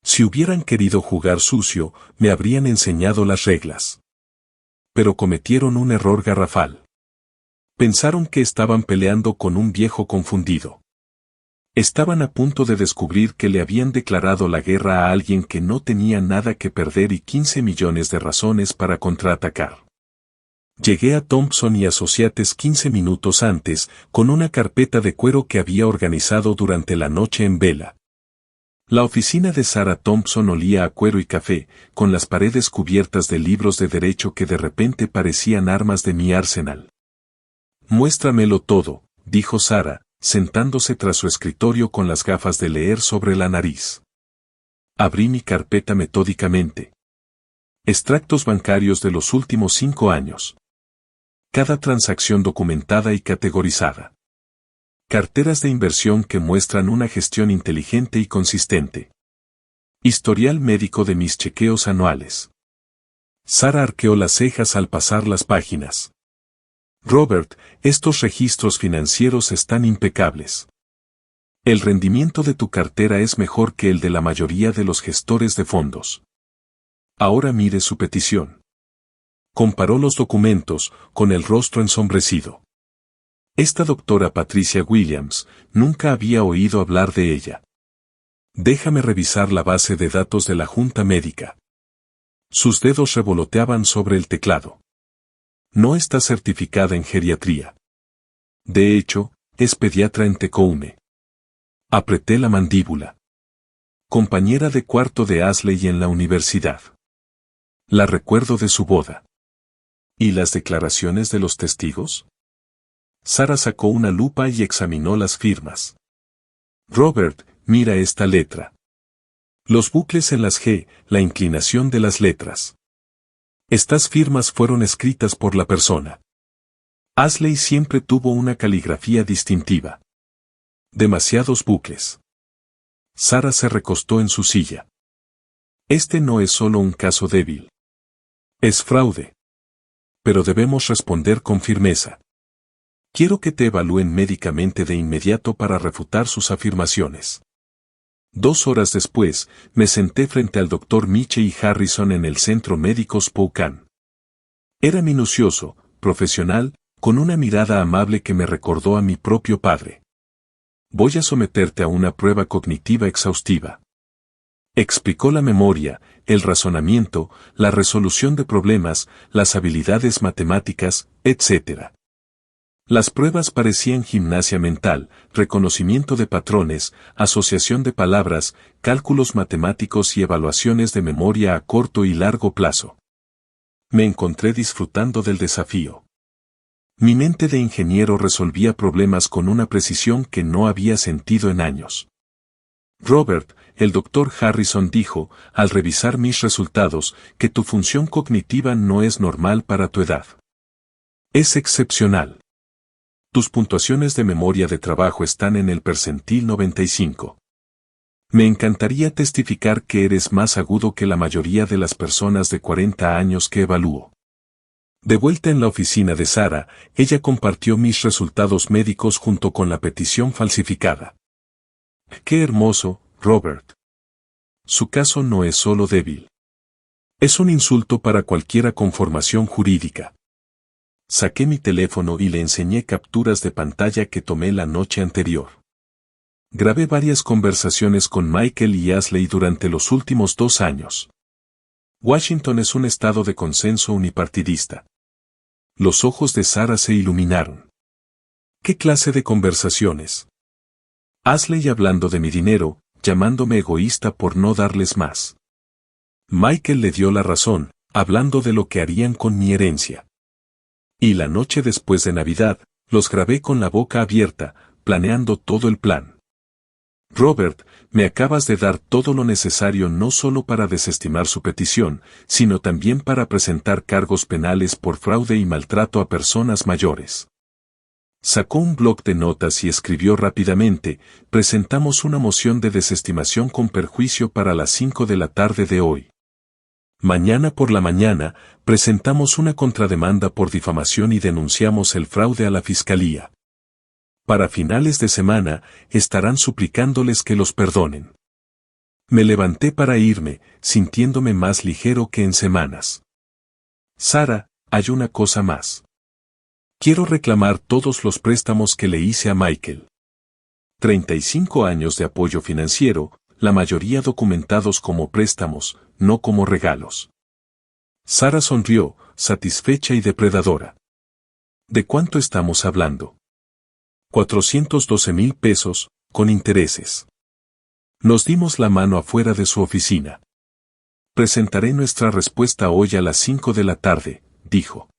Si hubieran querido jugar sucio, me habrían enseñado las reglas. Pero cometieron un error garrafal. Pensaron que estaban peleando con un viejo confundido. Estaban a punto de descubrir que le habían declarado la guerra a alguien que no tenía nada que perder y 15 millones de razones para contraatacar. Llegué a Thompson y Associates 15 minutos antes, con una carpeta de cuero que había organizado durante la noche en vela. La oficina de Sarah Thompson olía a cuero y café, con las paredes cubiertas de libros de derecho que de repente parecían armas de mi arsenal. «Muéstramelo todo», dijo Sarah, sentándose tras su escritorio con las gafas de leer sobre la nariz. Abrí mi carpeta metódicamente. Extractos bancarios de los últimos 5 años. Cada transacción documentada y categorizada. Carteras de inversión que muestran una gestión inteligente y consistente. Historial médico de mis chequeos anuales. Sarah arqueó las cejas al pasar las páginas. Robert, estos registros financieros están impecables. El rendimiento de tu cartera es mejor que el de la mayoría de los gestores de fondos. Ahora mire su petición. Comparó los documentos, con el rostro ensombrecido. Esta doctora Patricia Williams, nunca había oído hablar de ella. Déjame revisar la base de datos de la Junta Médica. Sus dedos revoloteaban sobre el teclado. No está certificada en geriatría. De hecho, es pediatra en Tecoume. Apreté la mandíbula. Compañera de cuarto de Ashley en la universidad. La recuerdo de su boda. ¿Y las declaraciones de los testigos? Sarah sacó una lupa y examinó las firmas. Robert, mira esta letra. Los bucles en las G, la inclinación de las letras. Estas firmas fueron escritas por la persona. Ashley siempre tuvo una caligrafía distintiva. Demasiados bucles. Sarah se recostó en su silla. Este no es solo un caso débil. Es fraude. Pero debemos responder con firmeza. Quiero que te evalúen médicamente de inmediato para refutar sus afirmaciones. 2 horas después, me senté frente al Dr. Michie Harrison en el Centro Médico Spokane. Era minucioso, profesional, con una mirada amable que me recordó a mi propio padre. Voy a someterte a una prueba cognitiva exhaustiva. Explicó la memoria, el razonamiento, la resolución de problemas, las habilidades matemáticas, etc. Las pruebas parecían gimnasia mental, reconocimiento de patrones, asociación de palabras, cálculos matemáticos y evaluaciones de memoria a corto y largo plazo. Me encontré disfrutando del desafío. Mi mente de ingeniero resolvía problemas con una precisión que no había sentido en años. Robert, el Dr. Harrison dijo, al revisar mis resultados, que tu función cognitiva no es normal para tu edad. Es excepcional. Tus puntuaciones de memoria de trabajo están en el percentil 95. Me encantaría testificar que eres más agudo que la mayoría de las personas de 40 años que evalúo. De vuelta en la oficina de Sarah, ella compartió mis resultados médicos junto con la petición falsificada. ¡Qué hermoso, Robert! Su caso no es solo débil. Es un insulto para cualquiera con formación jurídica. Saqué mi teléfono y le enseñé capturas de pantalla que tomé la noche anterior. Grabé varias conversaciones con Michael y Ashley durante los últimos 2 años. Washington es un estado de consenso unipartidista. Los ojos de Sarah se iluminaron. ¿Qué clase de conversaciones? Ashley hablando de mi dinero, llamándome egoísta por no darles más. Michael le dio la razón, hablando de lo que harían con mi herencia. Y la noche después de Navidad, los grabé con la boca abierta, planeando todo el plan. Robert, me acabas de dar todo lo necesario no solo para desestimar su petición, sino también para presentar cargos penales por fraude y maltrato a personas mayores. Sacó un bloc de notas y escribió rápidamente: presentamos una moción de desestimación con perjuicio para las 5 de la tarde de hoy. Mañana por la mañana, presentamos una contrademanda por difamación y denunciamos el fraude a la fiscalía. Para finales de semana, estarán suplicándoles que los perdonen. Me levanté para irme, sintiéndome más ligero que en semanas. Sara, hay una cosa más. Quiero reclamar todos los préstamos que le hice a Michael. 35 años de apoyo financiero, la mayoría documentados como préstamos, no como regalos. Sara sonrió, satisfecha y depredadora. ¿De cuánto estamos hablando? 412,000 pesos, con intereses. Nos dimos la mano afuera de su oficina. Presentaré nuestra respuesta hoy a las 5 de la tarde, dijo.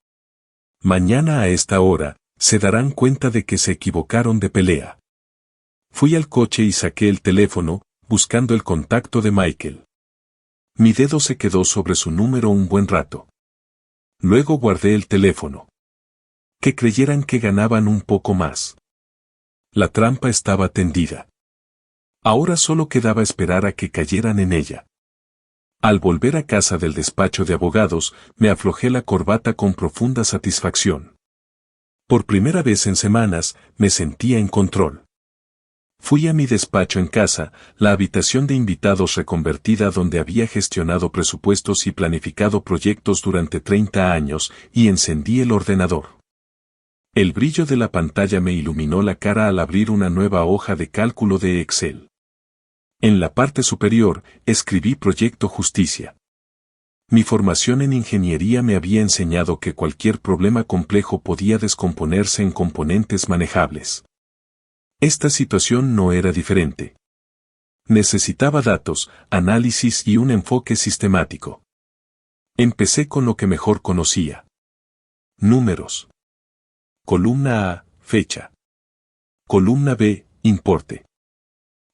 Mañana a esta hora, se darán cuenta de que se equivocaron de pelea. Fui al coche y saqué el teléfono, buscando el contacto de Michael. Mi dedo se quedó sobre su número un buen rato. Luego guardé el teléfono. Que creyeran que ganaban un poco más. La trampa estaba tendida. Ahora solo quedaba esperar a que cayeran en ella. Al volver a casa del despacho de abogados, me aflojé la corbata con profunda satisfacción. Por primera vez en semanas, me sentía en control. Fui a mi despacho en casa, la habitación de invitados reconvertida donde había gestionado presupuestos y planificado proyectos durante 30 años, y encendí el ordenador. El brillo de la pantalla me iluminó la cara al abrir una nueva hoja de cálculo de Excel. En la parte superior, escribí Proyecto Justicia. Mi formación en ingeniería me había enseñado que cualquier problema complejo podía descomponerse en componentes manejables. Esta situación no era diferente. Necesitaba datos, análisis y un enfoque sistemático. Empecé con lo que mejor conocía. Números. Columna A, fecha. Columna B, importe.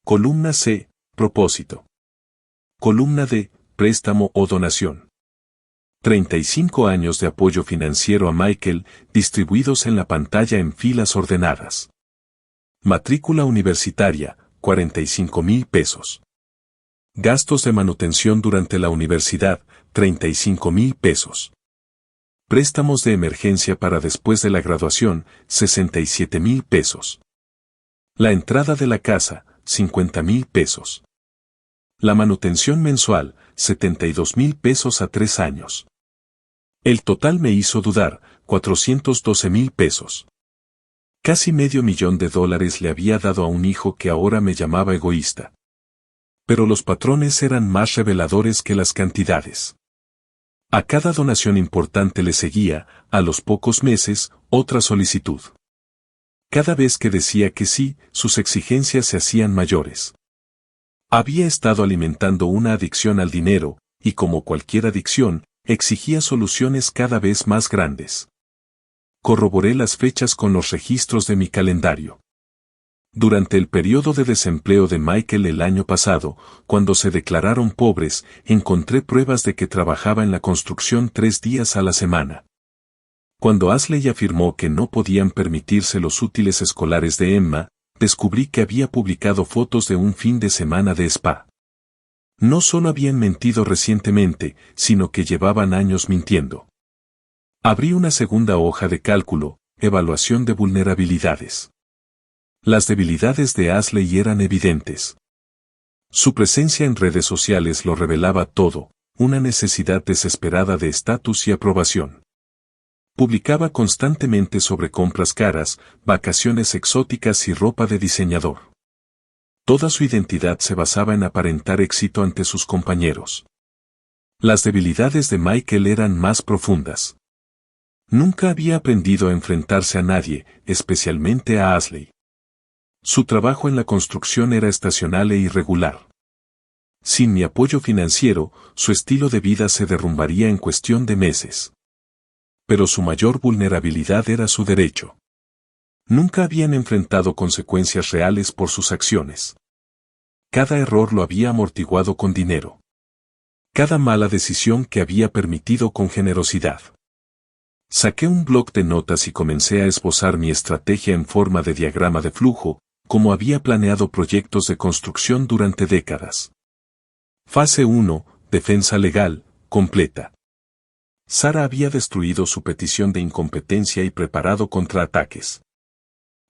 Columna C, propósito. Columna D, préstamo o donación. 35 años de apoyo financiero a Michael, distribuidos en la pantalla en filas ordenadas. Matrícula universitaria, 45,000 pesos. Gastos de manutención durante la universidad, 35,000 pesos. Préstamos de emergencia para después de la graduación, 67,000 pesos. La entrada de la casa, 50,000 pesos. La manutención mensual, 72,000 pesos a 3 años. El total me hizo dudar, 412,000 pesos. Casi $500,000 le había dado a un hijo que ahora me llamaba egoísta. Pero los patrones eran más reveladores que las cantidades. A cada donación importante le seguía, a los pocos meses, otra solicitud. Cada vez que decía que sí, sus exigencias se hacían mayores. Había estado alimentando una adicción al dinero, y como cualquier adicción, exigía soluciones cada vez más grandes. Corroboré las fechas con los registros de mi calendario. Durante el periodo de desempleo de Michael el año pasado, cuando se declararon pobres, encontré pruebas de que trabajaba en la construcción 3 días a la semana. Cuando Ashley afirmó que no podían permitirse los útiles escolares de Emma, descubrí que había publicado fotos de un fin de semana de spa. No solo habían mentido recientemente, sino que llevaban años mintiendo. Abrí una segunda hoja de cálculo, evaluación de vulnerabilidades. Las debilidades de Ashley eran evidentes. Su presencia en redes sociales lo revelaba todo, una necesidad desesperada de estatus y aprobación. Publicaba constantemente sobre compras caras, vacaciones exóticas y ropa de diseñador. Toda su identidad se basaba en aparentar éxito ante sus compañeros. Las debilidades de Michael eran más profundas. Nunca había aprendido a enfrentarse a nadie, especialmente a Ashley. Su trabajo en la construcción era estacional e irregular. Sin mi apoyo financiero, su estilo de vida se derrumbaría en cuestión de meses. Pero su mayor vulnerabilidad era su derecho. Nunca habían enfrentado consecuencias reales por sus acciones. Cada error lo había amortiguado con dinero. Cada mala decisión que había permitido con generosidad. Saqué un bloc de notas y comencé a esbozar mi estrategia en forma de diagrama de flujo, como había planeado proyectos de construcción durante décadas. Fase 1, defensa legal, completa. Sara había destruido su petición de incompetencia y preparado contraataques.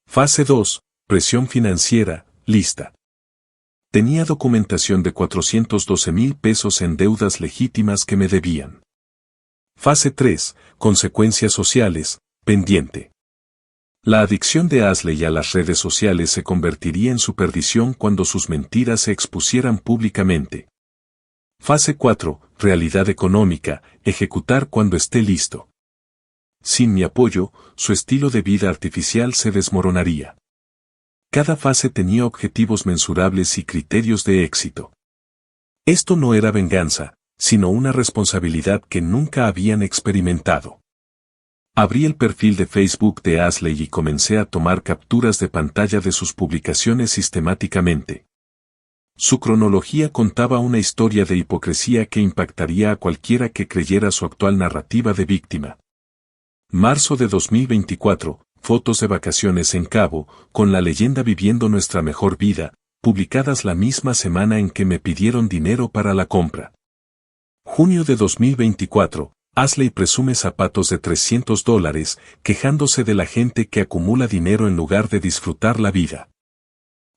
Fase 2, presión financiera, lista. Tenía documentación de 412,000 pesos en deudas legítimas que me debían. Fase 3, consecuencias sociales, pendiente. La adicción de Ashley a las redes sociales se convertiría en su perdición cuando sus mentiras se expusieran públicamente. Fase 4, realidad económica, ejecutar cuando esté listo. Sin mi apoyo, su estilo de vida artificial se desmoronaría. Cada fase tenía objetivos mensurables y criterios de éxito. Esto no era venganza, sino una responsabilidad que nunca habían experimentado. Abrí el perfil de Facebook de Ashley y comencé a tomar capturas de pantalla de sus publicaciones sistemáticamente. Su cronología contaba una historia de hipocresía que impactaría a cualquiera que creyera su actual narrativa de víctima. Marzo de 2024, fotos de vacaciones en Cabo, con la leyenda viviendo nuestra mejor vida, publicadas la misma semana en que me pidieron dinero para la compra. Junio de 2024, Ashley presume zapatos de $300, quejándose de la gente que acumula dinero en lugar de disfrutar la vida.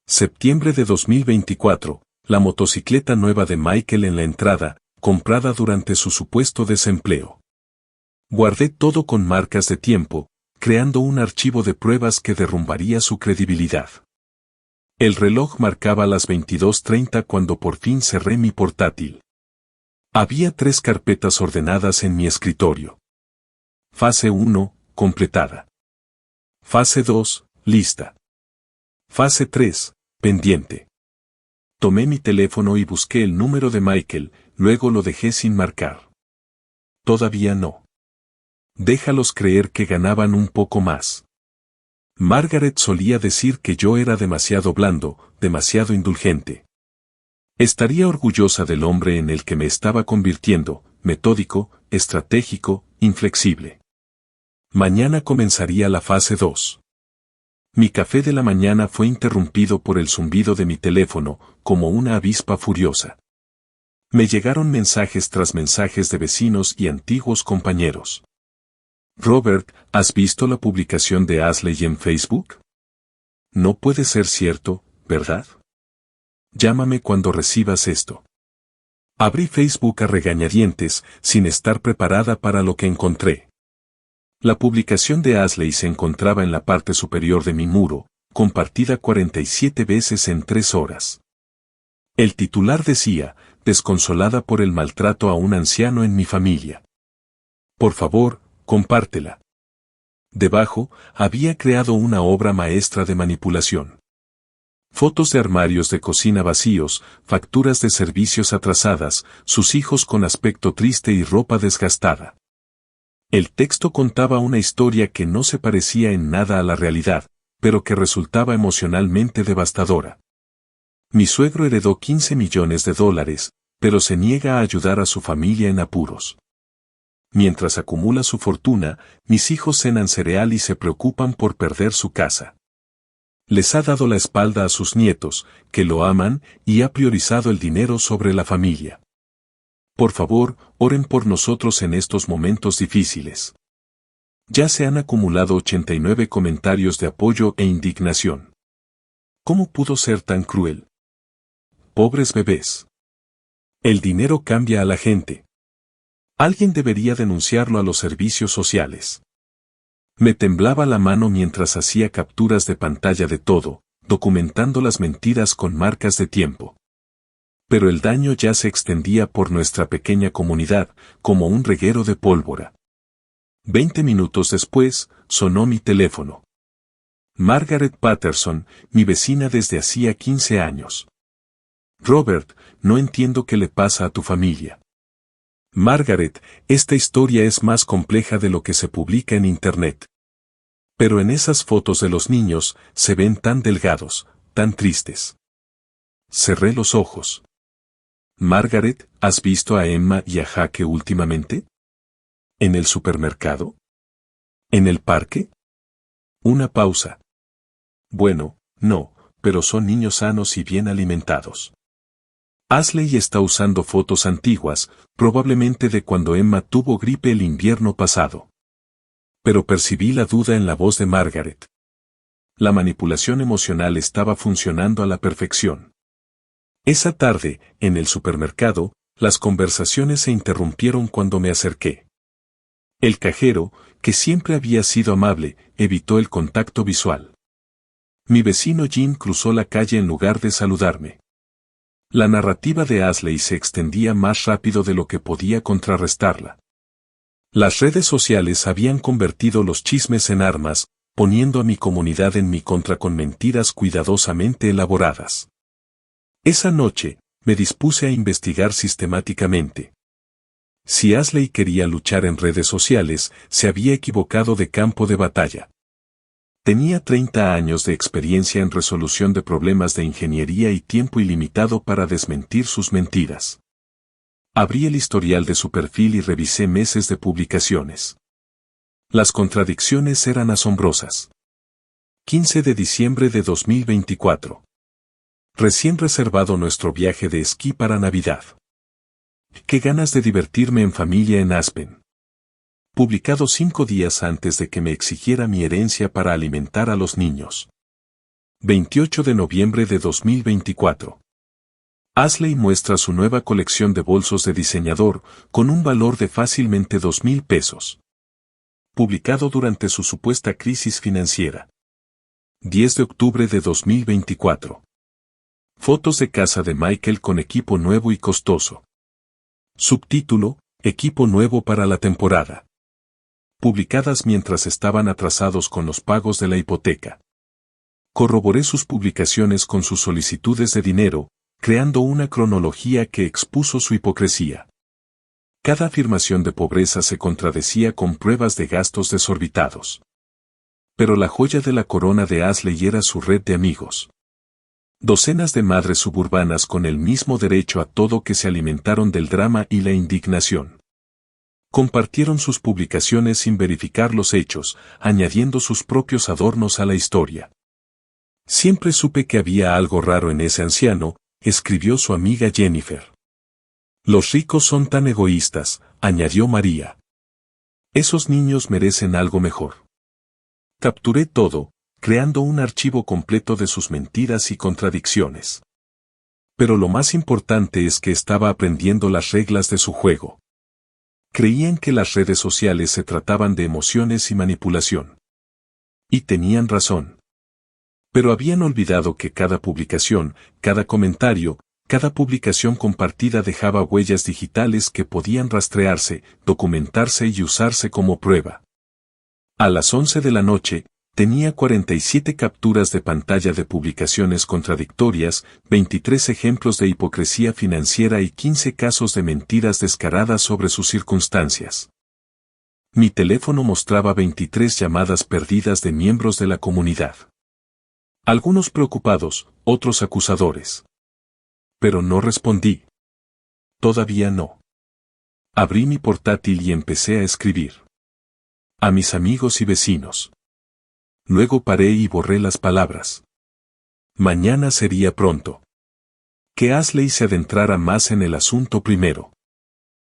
Septiembre de 2024, la motocicleta nueva de Michael en la entrada, comprada durante su supuesto desempleo. Guardé todo con marcas de tiempo, creando un archivo de pruebas que derrumbaría su credibilidad. El reloj marcaba las 22:30 cuando por fin cerré mi portátil. Había 3 carpetas ordenadas en mi escritorio. Fase 1, completada. Fase 2, lista. Fase 3, pendiente. Tomé mi teléfono y busqué el número de Michael, luego lo dejé sin marcar. Todavía no. Déjalos creer que ganaban un poco más. Margaret solía decir que yo era demasiado blando, demasiado indulgente. Estaría orgullosa del hombre en el que me estaba convirtiendo, metódico, estratégico, inflexible. Mañana comenzaría la fase 2. Mi café de la mañana fue interrumpido por el zumbido de mi teléfono, como una avispa furiosa. Me llegaron mensajes tras mensajes de vecinos y antiguos compañeros. Robert, ¿has visto la publicación de Ashley en Facebook? No puede ser cierto, ¿verdad? Llámame cuando recibas esto. Abrí Facebook a regañadientes, sin estar preparada para lo que encontré. La publicación de Ashley se encontraba en la parte superior de mi muro, compartida 47 veces en 3 horas. El titular decía, desconsolada por el maltrato a un anciano en mi familia. Por favor, compártela. Debajo, había creado una obra maestra de manipulación. Fotos de armarios de cocina vacíos, facturas de servicios atrasadas, sus hijos con aspecto triste y ropa desgastada. El texto contaba una historia que no se parecía en nada a la realidad, pero que resultaba emocionalmente devastadora. Mi suegro heredó $15 millones, pero se niega a ayudar a su familia en apuros. Mientras acumula su fortuna, mis hijos cenan cereal y se preocupan por perder su casa. Les ha dado la espalda a sus nietos, que lo aman, y ha priorizado el dinero sobre la familia. Por favor, oren por nosotros en estos momentos difíciles. Ya se han acumulado 89 comentarios de apoyo e indignación. ¿Cómo pudo ser tan cruel? Pobres bebés. El dinero cambia a la gente. Alguien debería denunciarlo a los servicios sociales. Me temblaba la mano mientras hacía capturas de pantalla de todo, documentando las mentiras con marcas de tiempo. Pero el daño ya se extendía por nuestra pequeña comunidad, como un reguero de pólvora. 20 minutos después, sonó mi teléfono. Margaret Patterson, mi vecina desde hacía 15 años. Robert, no entiendo qué le pasa a tu familia. Margaret, esta historia es más compleja de lo que se publica en Internet. Pero en esas fotos de los niños, se ven tan delgados, tan tristes. Cerré los ojos. Margaret, ¿has visto a Emma y a Jaque últimamente? ¿En el supermercado? ¿En el parque? Una pausa. Bueno, no, pero son niños sanos y bien alimentados. Ashley está usando fotos antiguas, probablemente de cuando Emma tuvo gripe el invierno pasado. Pero percibí la duda en la voz de Margaret. La manipulación emocional estaba funcionando a la perfección. Esa tarde, en el supermercado, las conversaciones se interrumpieron cuando me acerqué. El cajero, que siempre había sido amable, evitó el contacto visual. Mi vecino Jim cruzó la calle en lugar de saludarme. La narrativa de Ashley se extendía más rápido de lo que podía contrarrestarla. Las redes sociales habían convertido los chismes en armas, poniendo a mi comunidad en mi contra con mentiras cuidadosamente elaboradas. Esa noche, me dispuse a investigar sistemáticamente. Si Ashley quería luchar en redes sociales, se había equivocado de campo de batalla. Tenía 30 años de experiencia en resolución de problemas de ingeniería y tiempo ilimitado para desmentir sus mentiras. Abrí el historial de su perfil y revisé meses de publicaciones. Las contradicciones eran asombrosas. 15 de diciembre de 2024. Recién reservado nuestro viaje de esquí para Navidad. Qué ganas de divertirme en familia en Aspen. Publicado 5 días antes de que me exigiera mi herencia para alimentar a los niños. 28 de noviembre de 2024. Ashley muestra su nueva colección de bolsos de diseñador, con un valor de fácilmente $2,000. Publicado durante su supuesta crisis financiera. 10 de octubre de 2024. Fotos de casa de Michael con equipo nuevo y costoso. Subtítulo, Equipo nuevo para la temporada. Publicadas mientras estaban atrasados con los pagos de la hipoteca. Corroboré sus publicaciones con sus solicitudes de dinero, creando una cronología que expuso su hipocresía. Cada afirmación de pobreza se contradecía con pruebas de gastos desorbitados. Pero la joya de la corona de Ashley era su red de amigos. Docenas de madres suburbanas con el mismo derecho a todo que se alimentaron del drama y la indignación. Compartieron sus publicaciones sin verificar los hechos, añadiendo sus propios adornos a la historia. Siempre supe que había algo raro en ese anciano, escribió su amiga Jennifer. Los ricos son tan egoístas, añadió María. Esos niños merecen algo mejor. Capturé todo, creando un archivo completo de sus mentiras y contradicciones. Pero lo más importante es que estaba aprendiendo las reglas de su juego. Creían que las redes sociales se trataban de emociones y manipulación. Y tenían razón. Pero habían olvidado que cada publicación, cada comentario, cada publicación compartida dejaba huellas digitales que podían rastrearse, documentarse y usarse como prueba. A las 11 de la noche, tenía 47 capturas de pantalla de publicaciones contradictorias, 23 ejemplos de hipocresía financiera y 15 casos de mentiras descaradas sobre sus circunstancias. Mi teléfono mostraba 23 llamadas perdidas de miembros de la comunidad. Algunos preocupados, otros acusadores. Pero no respondí. Todavía no. Abrí mi portátil y empecé a escribir. A mis amigos y vecinos. Luego paré y borré las palabras. Mañana sería pronto. Que Ashley se adentrara más en el asunto primero.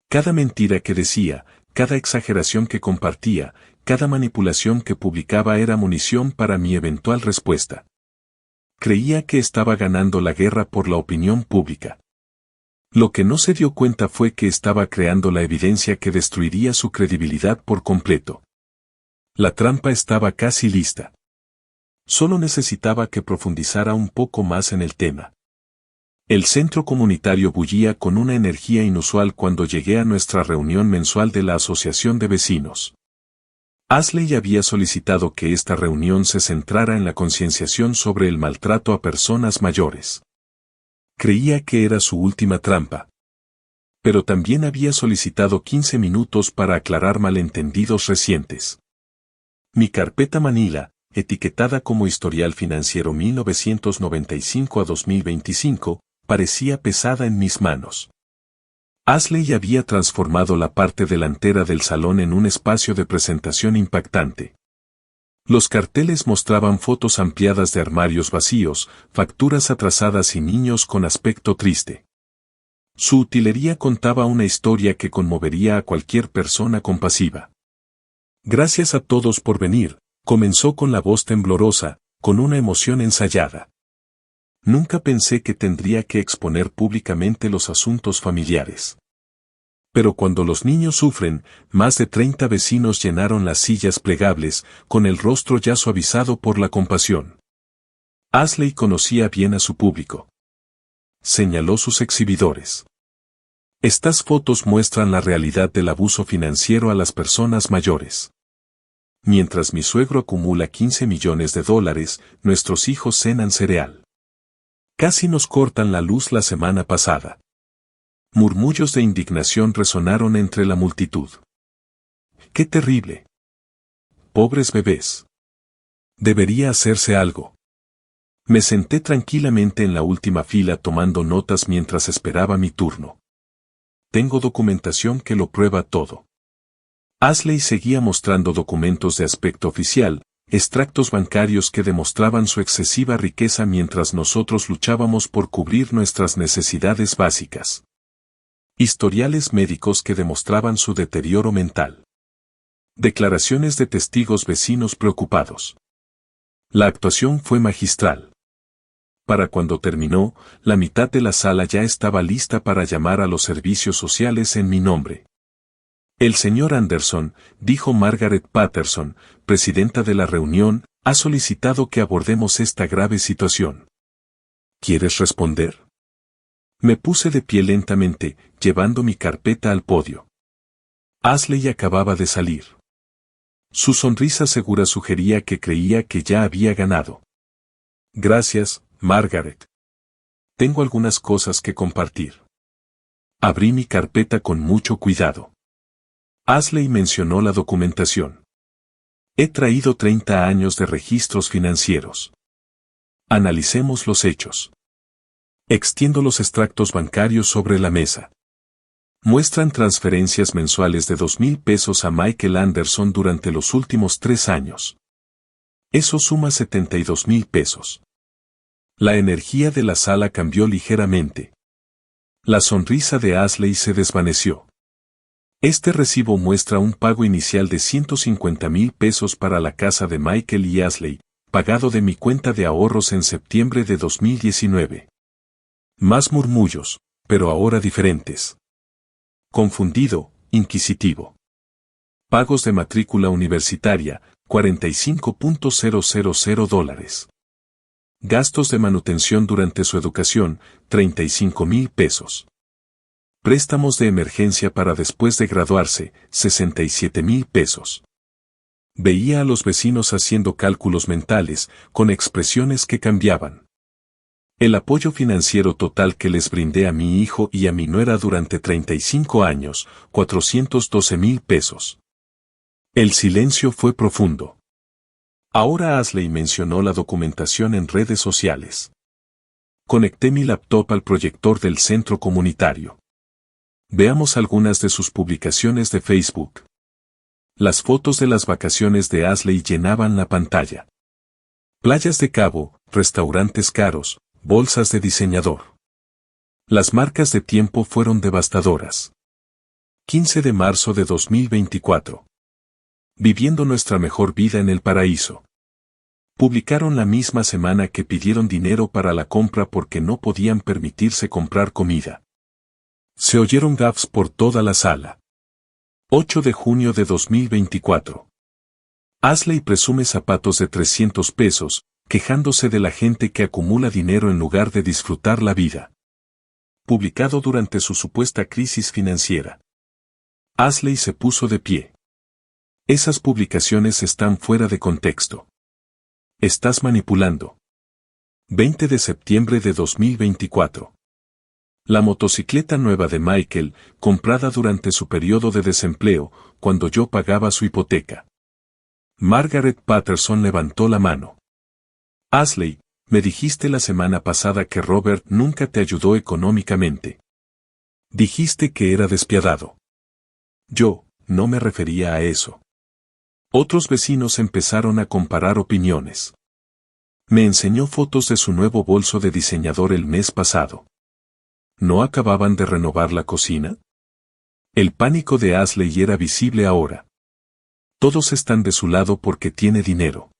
Cada mentira que decía, cada exageración que compartía, cada manipulación que publicaba era munición para mi eventual respuesta. Creía que estaba ganando la guerra por la opinión pública. Lo que no se dio cuenta fue que estaba creando la evidencia que destruiría su credibilidad por completo. La trampa estaba casi lista. Solo necesitaba que profundizara un poco más en el tema. El centro comunitario bullía con una energía inusual cuando llegué a nuestra reunión mensual de la Asociación de Vecinos. Ashley había solicitado que esta reunión se centrara en la concienciación sobre el maltrato a personas mayores. Creía que era su última trampa. Pero también había solicitado 15 minutos para aclarar malentendidos recientes. Mi carpeta Manila, etiquetada como Historial Financiero 1995 a 2025, parecía pesada en mis manos. Ashley había transformado la parte delantera del salón en un espacio de presentación impactante. Los carteles mostraban fotos ampliadas de armarios vacíos, facturas atrasadas y niños con aspecto triste. Su utilería contaba una historia que conmovería a cualquier persona compasiva. Gracias a todos por venir, comenzó con la voz temblorosa, con una emoción ensayada. Nunca pensé que tendría que exponer públicamente los asuntos familiares. Pero cuando los niños sufren, más de 30 vecinos llenaron las sillas plegables, con el rostro ya suavizado por la compasión. Ashley conocía bien a su público. Señaló sus exhibidores. Estas fotos muestran la realidad del abuso financiero a las personas mayores. Mientras mi suegro acumula $15 millones, nuestros hijos cenan cereal. Casi nos cortan la luz la semana pasada. Murmullos de indignación resonaron entre la multitud. ¡Qué terrible! Pobres bebés. Debería hacerse algo. Me senté tranquilamente en la última fila tomando notas mientras esperaba mi turno. Tengo documentación que lo prueba todo. Ashley seguía mostrando documentos de aspecto oficial, extractos bancarios que demostraban su excesiva riqueza mientras nosotros luchábamos por cubrir nuestras necesidades básicas. Historiales médicos que demostraban su deterioro mental. Declaraciones de testigos vecinos preocupados. La actuación fue magistral. Para cuando terminó, la mitad de la sala ya estaba lista para llamar a los servicios sociales en mi nombre. El señor Anderson, dijo Margaret Patterson, presidenta de la reunión, ha solicitado que abordemos esta grave situación. ¿Quieres responder? Me puse de pie lentamente, llevando mi carpeta al podio. Ashley acababa de salir. Su sonrisa segura sugería que creía que ya había ganado. Gracias, Margaret. Tengo algunas cosas que compartir. Abrí mi carpeta con mucho cuidado. Ashley mencionó la documentación. He traído 30 años de registros financieros. Analicemos los hechos. Extiendo los extractos bancarios sobre la mesa. Muestran transferencias mensuales de $2,000 a Michael Anderson durante los últimos 3 años. Eso suma $72,000. La energía de la sala cambió ligeramente. La sonrisa de Ashley se desvaneció. Este recibo muestra un pago inicial de $150,000 para la casa de Michael y Ashley, pagado de mi cuenta de ahorros en septiembre de 2019. Más murmullos, pero ahora diferentes. Confundido, inquisitivo. Pagos de matrícula universitaria, $45,000. Gastos de manutención durante su educación, $35,000. Préstamos de emergencia para después de graduarse, $67,000. Veía a los vecinos haciendo cálculos mentales, con expresiones que cambiaban. El apoyo financiero total que les brindé a mi hijo y a mi nuera durante 35 años, $412,000. El silencio fue profundo. Ahora Ashley mencionó la documentación en redes sociales. Conecté mi laptop al proyector del centro comunitario. Veamos algunas de sus publicaciones de Facebook. Las fotos de las vacaciones de Ashley llenaban la pantalla. Playas de Cabo, restaurantes caros, bolsas de diseñador. Las marcas de tiempo fueron devastadoras. 15 de marzo de 2024. Viviendo nuestra mejor vida en el paraíso. Publicaron la misma semana que pidieron dinero para la compra porque no podían permitirse comprar comida. Se oyeron gaffes por toda la sala. 8 de junio de 2024. Ashley presume zapatos de $300, quejándose de la gente que acumula dinero en lugar de disfrutar la vida. Publicado durante su supuesta crisis financiera. Ashley se puso de pie. Esas publicaciones están fuera de contexto. Estás manipulando. 20 de septiembre de 2024. La motocicleta nueva de Michael, comprada durante su periodo de desempleo, cuando yo pagaba su hipoteca. Margaret Patterson levantó la mano. Ashley, me dijiste la semana pasada que Robert nunca te ayudó económicamente. Dijiste que era despiadado. Yo, no me refería a eso. Otros vecinos empezaron a comparar opiniones. Me enseñó fotos de su nuevo bolso de diseñador el mes pasado. ¿No acababan de renovar la cocina? El pánico de Ashley era visible ahora. Todos están de su lado porque tiene dinero.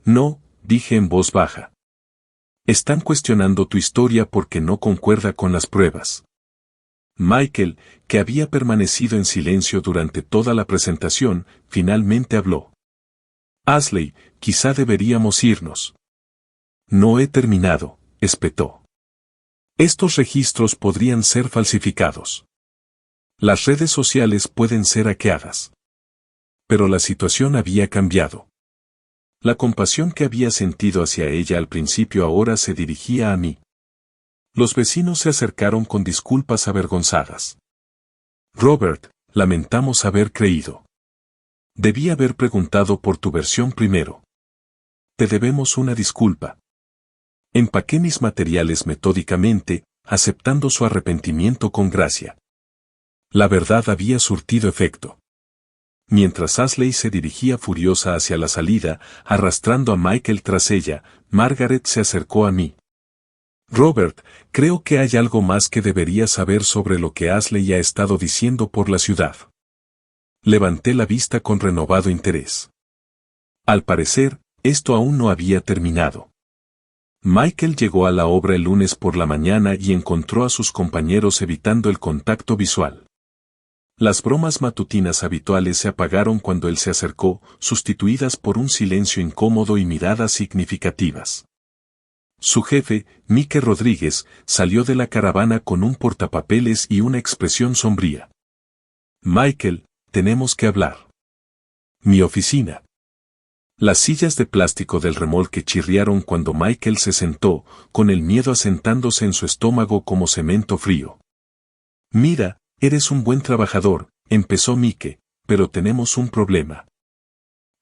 No, dije en voz baja. Están cuestionando tu historia porque no concuerda con las pruebas. Michael, que había permanecido en silencio durante toda la presentación, finalmente habló. Ashley, quizá deberíamos irnos. No he terminado, espetó. Estos registros podrían ser falsificados. Las redes sociales pueden ser hackeadas. Pero la situación había cambiado. La compasión que había sentido hacia ella al principio ahora se dirigía a mí. Los vecinos se acercaron con disculpas avergonzadas. Robert, lamentamos haber creído. Debí haber preguntado por tu versión primero. Te debemos una disculpa. Empaqué mis materiales metódicamente, aceptando su arrepentimiento con gracia. La verdad había surtido efecto. Mientras Ashley se dirigía furiosa hacia la salida, arrastrando a Michael tras ella, Margaret se acercó a mí. Robert, creo que hay algo más que deberías saber sobre lo que Ashley ha estado diciendo por la ciudad. Levanté la vista con renovado interés. Al parecer, esto aún no había terminado. Michael llegó a la obra el lunes por la mañana y encontró a sus compañeros evitando el contacto visual. Las bromas matutinas habituales se apagaron cuando él se acercó, sustituidas por un silencio incómodo y miradas significativas. Su jefe, Mike Rodríguez, salió de la caravana con un portapapeles y una expresión sombría. Michael, tenemos que hablar. Mi oficina. Las sillas de plástico del remolque chirriaron cuando Michael se sentó, con el miedo asentándose en su estómago como cemento frío. Mira, eres un buen trabajador, empezó Mike, pero tenemos un problema.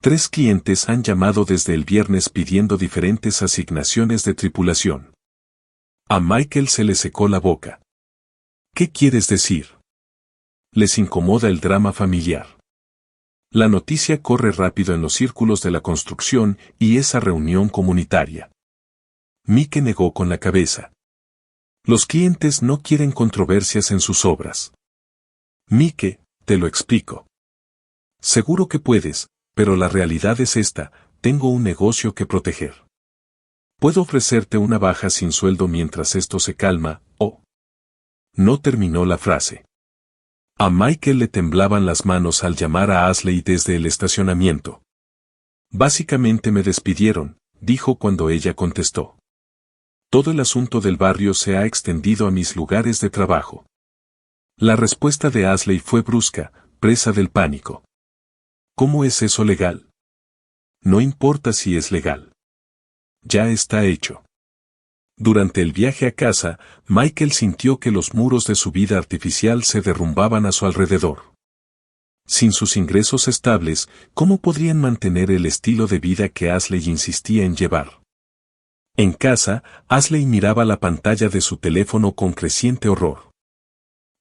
3 clientes han llamado desde el viernes pidiendo diferentes asignaciones de tripulación. A Michael se le secó la boca. ¿Qué quieres decir? Les incomoda el drama familiar. La noticia corre rápido en los círculos de la construcción y esa reunión comunitaria. Mike negó con la cabeza. Los clientes no quieren controversias en sus obras. Mike, te lo explico. Seguro que puedes, pero la realidad es esta, tengo un negocio que proteger. Puedo ofrecerte una baja sin sueldo mientras esto se calma, o... No terminó la frase. A Michael le temblaban las manos al llamar a Ashley desde el estacionamiento. Básicamente me despidieron, dijo cuando ella contestó. Todo el asunto del barrio se ha extendido a mis lugares de trabajo. La respuesta de Ashley fue brusca, presa del pánico. ¿Cómo es eso legal? No importa si es legal. Ya está hecho. Durante el viaje a casa, Michael sintió que los muros de su vida artificial se derrumbaban a su alrededor. Sin sus ingresos estables, ¿cómo podrían mantener el estilo de vida que Ashley insistía en llevar? En casa, Ashley miraba la pantalla de su teléfono con creciente horror.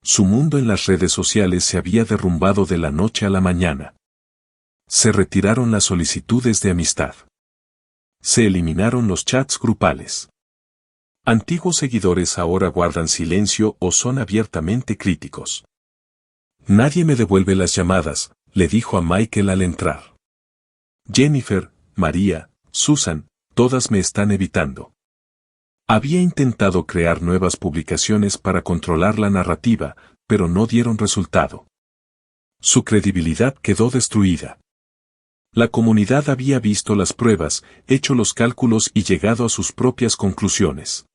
Su mundo en las redes sociales se había derrumbado de la noche a la mañana. Se retiraron las solicitudes de amistad. Se eliminaron los chats grupales. Antiguos seguidores ahora guardan silencio o son abiertamente críticos. Nadie me devuelve las llamadas, le dijo a Michael al entrar. Jennifer, María, Susan, todas me están evitando. Había intentado crear nuevas publicaciones para controlar la narrativa, pero no dieron resultado. Su credibilidad quedó destruida. La comunidad había visto las pruebas, hecho los cálculos y llegado a sus propias conclusiones.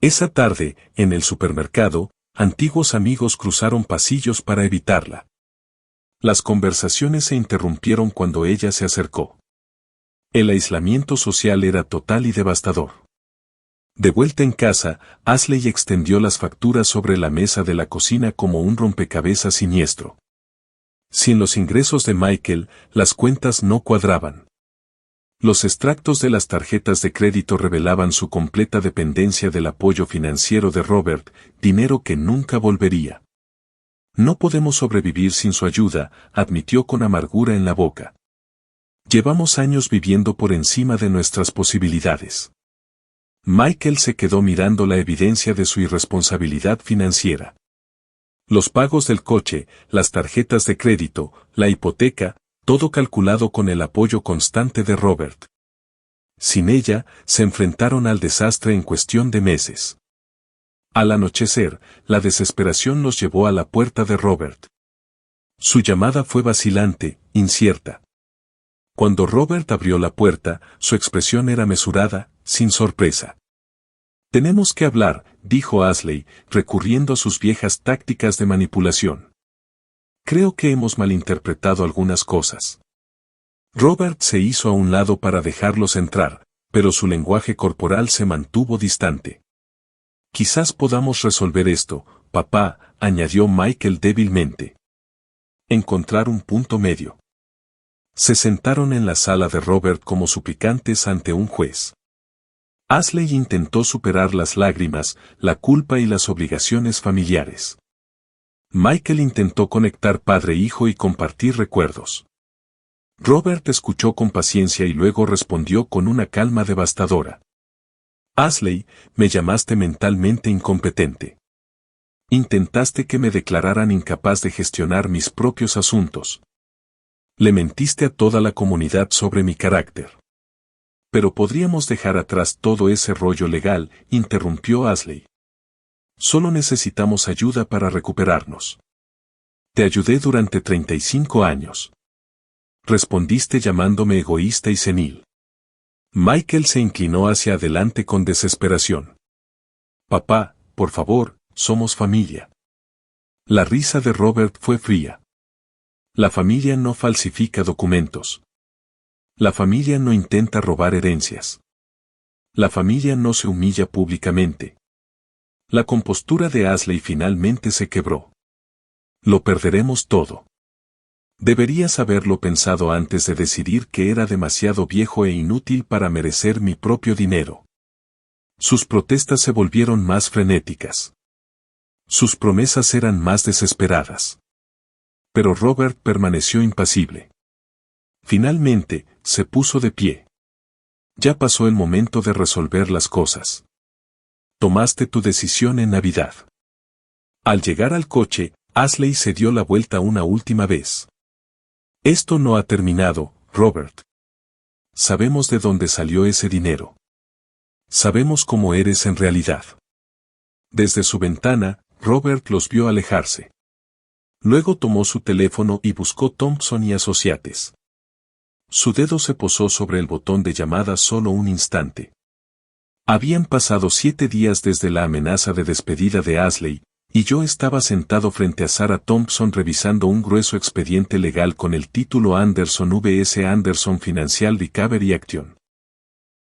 Esa tarde, en el supermercado, antiguos amigos cruzaron pasillos para evitarla. Las conversaciones se interrumpieron cuando ella se acercó. El aislamiento social era total y devastador. De vuelta en casa, Ashley extendió las facturas sobre la mesa de la cocina como un rompecabezas siniestro. Sin los ingresos de Michael, las cuentas no cuadraban. Los extractos de las tarjetas de crédito revelaban su completa dependencia del apoyo financiero de Robert, dinero que nunca volvería. No podemos sobrevivir sin su ayuda, admitió con amargura en la boca. Llevamos años viviendo por encima de nuestras posibilidades. Michael se quedó mirando la evidencia de su irresponsabilidad financiera. Los pagos del coche, las tarjetas de crédito, la hipoteca, todo calculado con el apoyo constante de Robert. Sin ella, se enfrentaron al desastre en cuestión de meses. Al anochecer, la desesperación los llevó a la puerta de Robert. Su llamada fue vacilante, incierta. Cuando Robert abrió la puerta, su expresión era mesurada, sin sorpresa. «Tenemos que hablar», dijo Ashley, recurriendo a sus viejas tácticas de manipulación. «Creo que hemos malinterpretado algunas cosas». Robert se hizo a un lado para dejarlos entrar, pero su lenguaje corporal se mantuvo distante. «Quizás podamos resolver esto, papá», añadió Michael débilmente. «Encontrar un punto medio». Se sentaron en la sala de Robert como suplicantes ante un juez. Ashley intentó superar las lágrimas, la culpa y las obligaciones familiares. Michael intentó conectar padre-hijo y compartir recuerdos. Robert escuchó con paciencia y luego respondió con una calma devastadora. «Ashley, me llamaste mentalmente incompetente. Intentaste que me declararan incapaz de gestionar mis propios asuntos. Le mentiste a toda la comunidad sobre mi carácter». «Pero podríamos dejar atrás todo ese rollo legal», interrumpió Ashley. «Solo necesitamos ayuda para recuperarnos. Te ayudé durante 35 años. Respondiste llamándome egoísta y senil». Michael se inclinó hacia adelante con desesperación. «Papá, por favor, somos familia». La risa de Robert fue fría. «La familia no falsifica documentos. La familia no intenta robar herencias. La familia no se humilla públicamente». La compostura de Ashley finalmente se quebró. «Lo perderemos todo. Deberías haberlo pensado antes de decidir que era demasiado viejo e inútil para merecer mi propio dinero». Sus protestas se volvieron más frenéticas. Sus promesas eran más desesperadas. Pero Robert permaneció impasible. Finalmente, se puso de pie. «Ya pasó el momento de resolver las cosas. Tomaste tu decisión en Navidad». Al llegar al coche, Ashley se dio la vuelta una última vez. «Esto no ha terminado, Robert. Sabemos de dónde salió ese dinero. Sabemos cómo eres en realidad». Desde su ventana, Robert los vio alejarse. Luego tomó su teléfono y buscó Thompson y Associates. Su dedo se posó sobre el botón de llamada solo un instante. Habían pasado 7 días desde la amenaza de despedida de Ashley, y yo estaba sentado frente a Sarah Thompson revisando un grueso expediente legal con el título Anderson vs. Anderson Financial Recovery Action.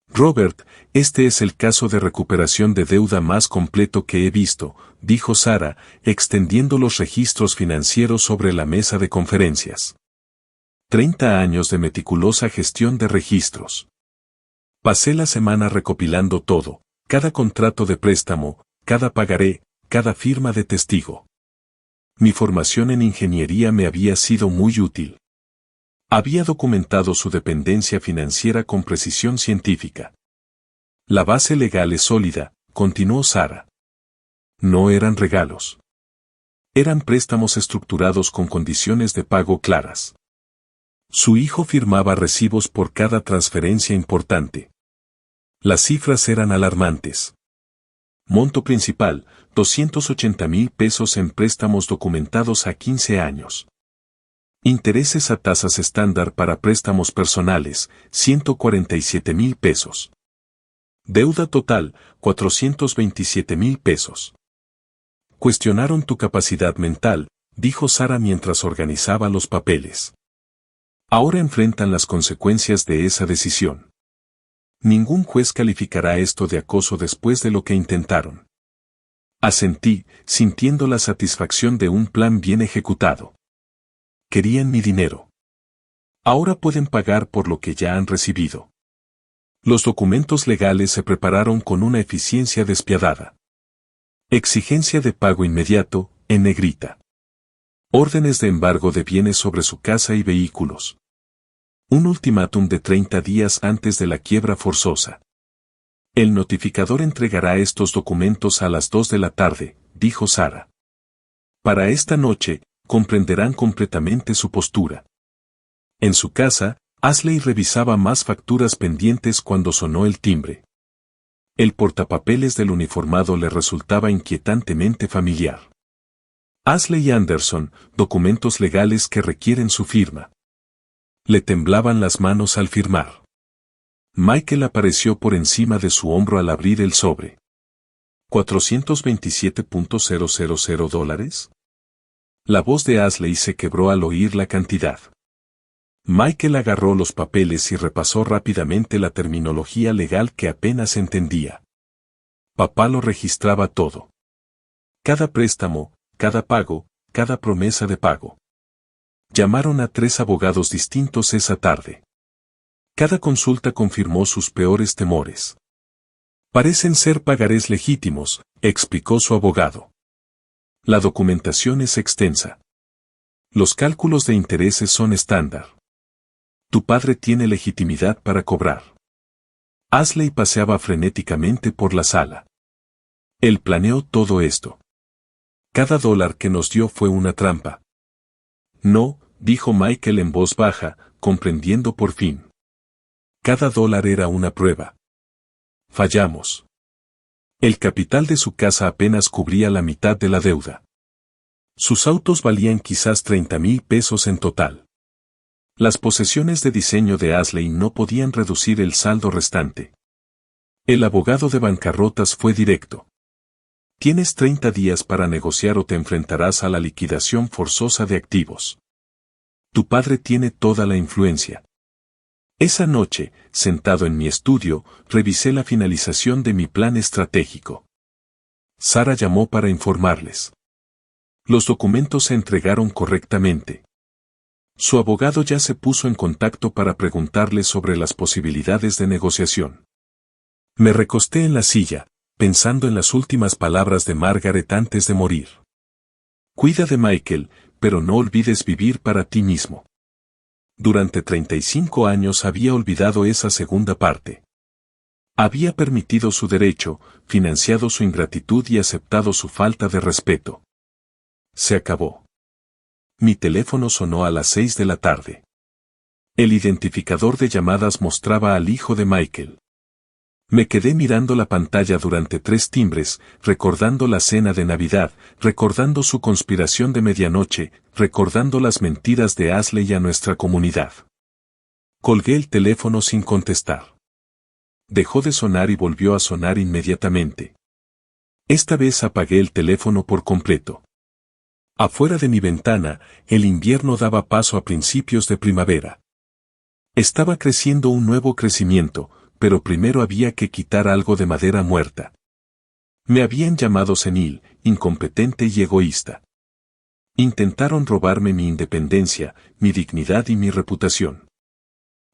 «Robert, este es el caso de recuperación de deuda más completo que he visto», dijo Sarah, extendiendo los registros financieros sobre la mesa de conferencias. 30 años de meticulosa gestión de registros. Pasé la semana recopilando todo, cada contrato de préstamo, cada pagaré, cada firma de testigo. Mi formación en ingeniería me había sido muy útil. Había documentado su dependencia financiera con precisión científica. La base legal es sólida, continuó Sarah. No eran regalos. Eran préstamos estructurados con condiciones de pago claras. Su hijo firmaba recibos por cada transferencia importante. Las cifras eran alarmantes. Monto principal, 280,000 pesos en préstamos documentados a 15 años. Intereses a tasas estándar para préstamos personales, 147,000 pesos. Deuda total, 427,000 pesos. Cuestionaron tu capacidad mental, dijo Sarah mientras organizaba los papeles. Ahora enfrentan las consecuencias de esa decisión. Ningún juez calificará esto de acoso después de lo que intentaron. Asentí, sintiendo la satisfacción de un plan bien ejecutado. Querían mi dinero. Ahora pueden pagar por lo que ya han recibido. Los documentos legales se prepararon con una eficiencia despiadada. Exigencia de pago inmediato, en negrita. Órdenes de embargo de bienes sobre su casa y vehículos. Un ultimátum de 30 días antes de la quiebra forzosa. El notificador entregará estos documentos a las 2 de la tarde, dijo Sara. Para esta noche, comprenderán completamente su postura. En su casa, Ashley revisaba más facturas pendientes cuando sonó el timbre. El portapapeles del uniformado le resultaba inquietantemente familiar. Ashley Anderson, documentos legales que requieren su firma. Le temblaban las manos al firmar. Michael apareció por encima de su hombro al abrir el sobre. $427.000. La voz de Ashley se quebró al oír la cantidad. Michael agarró los papeles y repasó rápidamente la terminología legal que apenas entendía. Papá lo registraba todo. Cada préstamo, cada pago, cada promesa de pago. Llamaron a 3 abogados distintos esa tarde. Cada consulta confirmó sus peores temores. Parecen ser pagarés legítimos, explicó su abogado. La documentación es extensa. Los cálculos de intereses son estándar. Tu padre tiene legitimidad para cobrar. Ashley paseaba frenéticamente por la sala. Él planeó todo esto. Cada dólar que nos dio fue una trampa. No, dijo Michael en voz baja, comprendiendo por fin. Cada dólar era una prueba. Fallamos. El capital de su casa apenas cubría la mitad de la deuda. Sus autos valían quizás $30,000 en total. Las posesiones de diseño de Ashley no podían reducir el saldo restante. El abogado de bancarrotas fue directo. Tienes 30 días para negociar o te enfrentarás a la liquidación forzosa de activos. Tu padre tiene toda la influencia. Esa noche, sentado en mi estudio, revisé la finalización de mi plan estratégico. Sara llamó para informarles. Los documentos se entregaron correctamente. Su abogado ya se puso en contacto para preguntarle sobre las posibilidades de negociación. Me recosté en la silla, pensando en las últimas palabras de Margaret antes de morir. Cuida de Michael, pero no olvides vivir para ti mismo. Durante 35 años había olvidado esa segunda parte. Había permitido su derecho, financiado su ingratitud y aceptado su falta de respeto. Se acabó. Mi teléfono sonó a las 6 de la tarde. El identificador de llamadas mostraba al hijo de Michael. Me quedé mirando la pantalla durante 3 timbres, recordando la cena de Navidad, recordando su conspiración de medianoche, recordando las mentiras de Ashley a nuestra comunidad. Colgué el teléfono sin contestar. Dejó de sonar y volvió a sonar inmediatamente. Esta vez apagué el teléfono por completo. Afuera de mi ventana, el invierno daba paso a principios de primavera. Estaba creciendo un nuevo crecimiento, pero primero había que quitar algo de madera muerta. Me habían llamado senil, incompetente y egoísta. Intentaron robarme mi independencia, mi dignidad y mi reputación.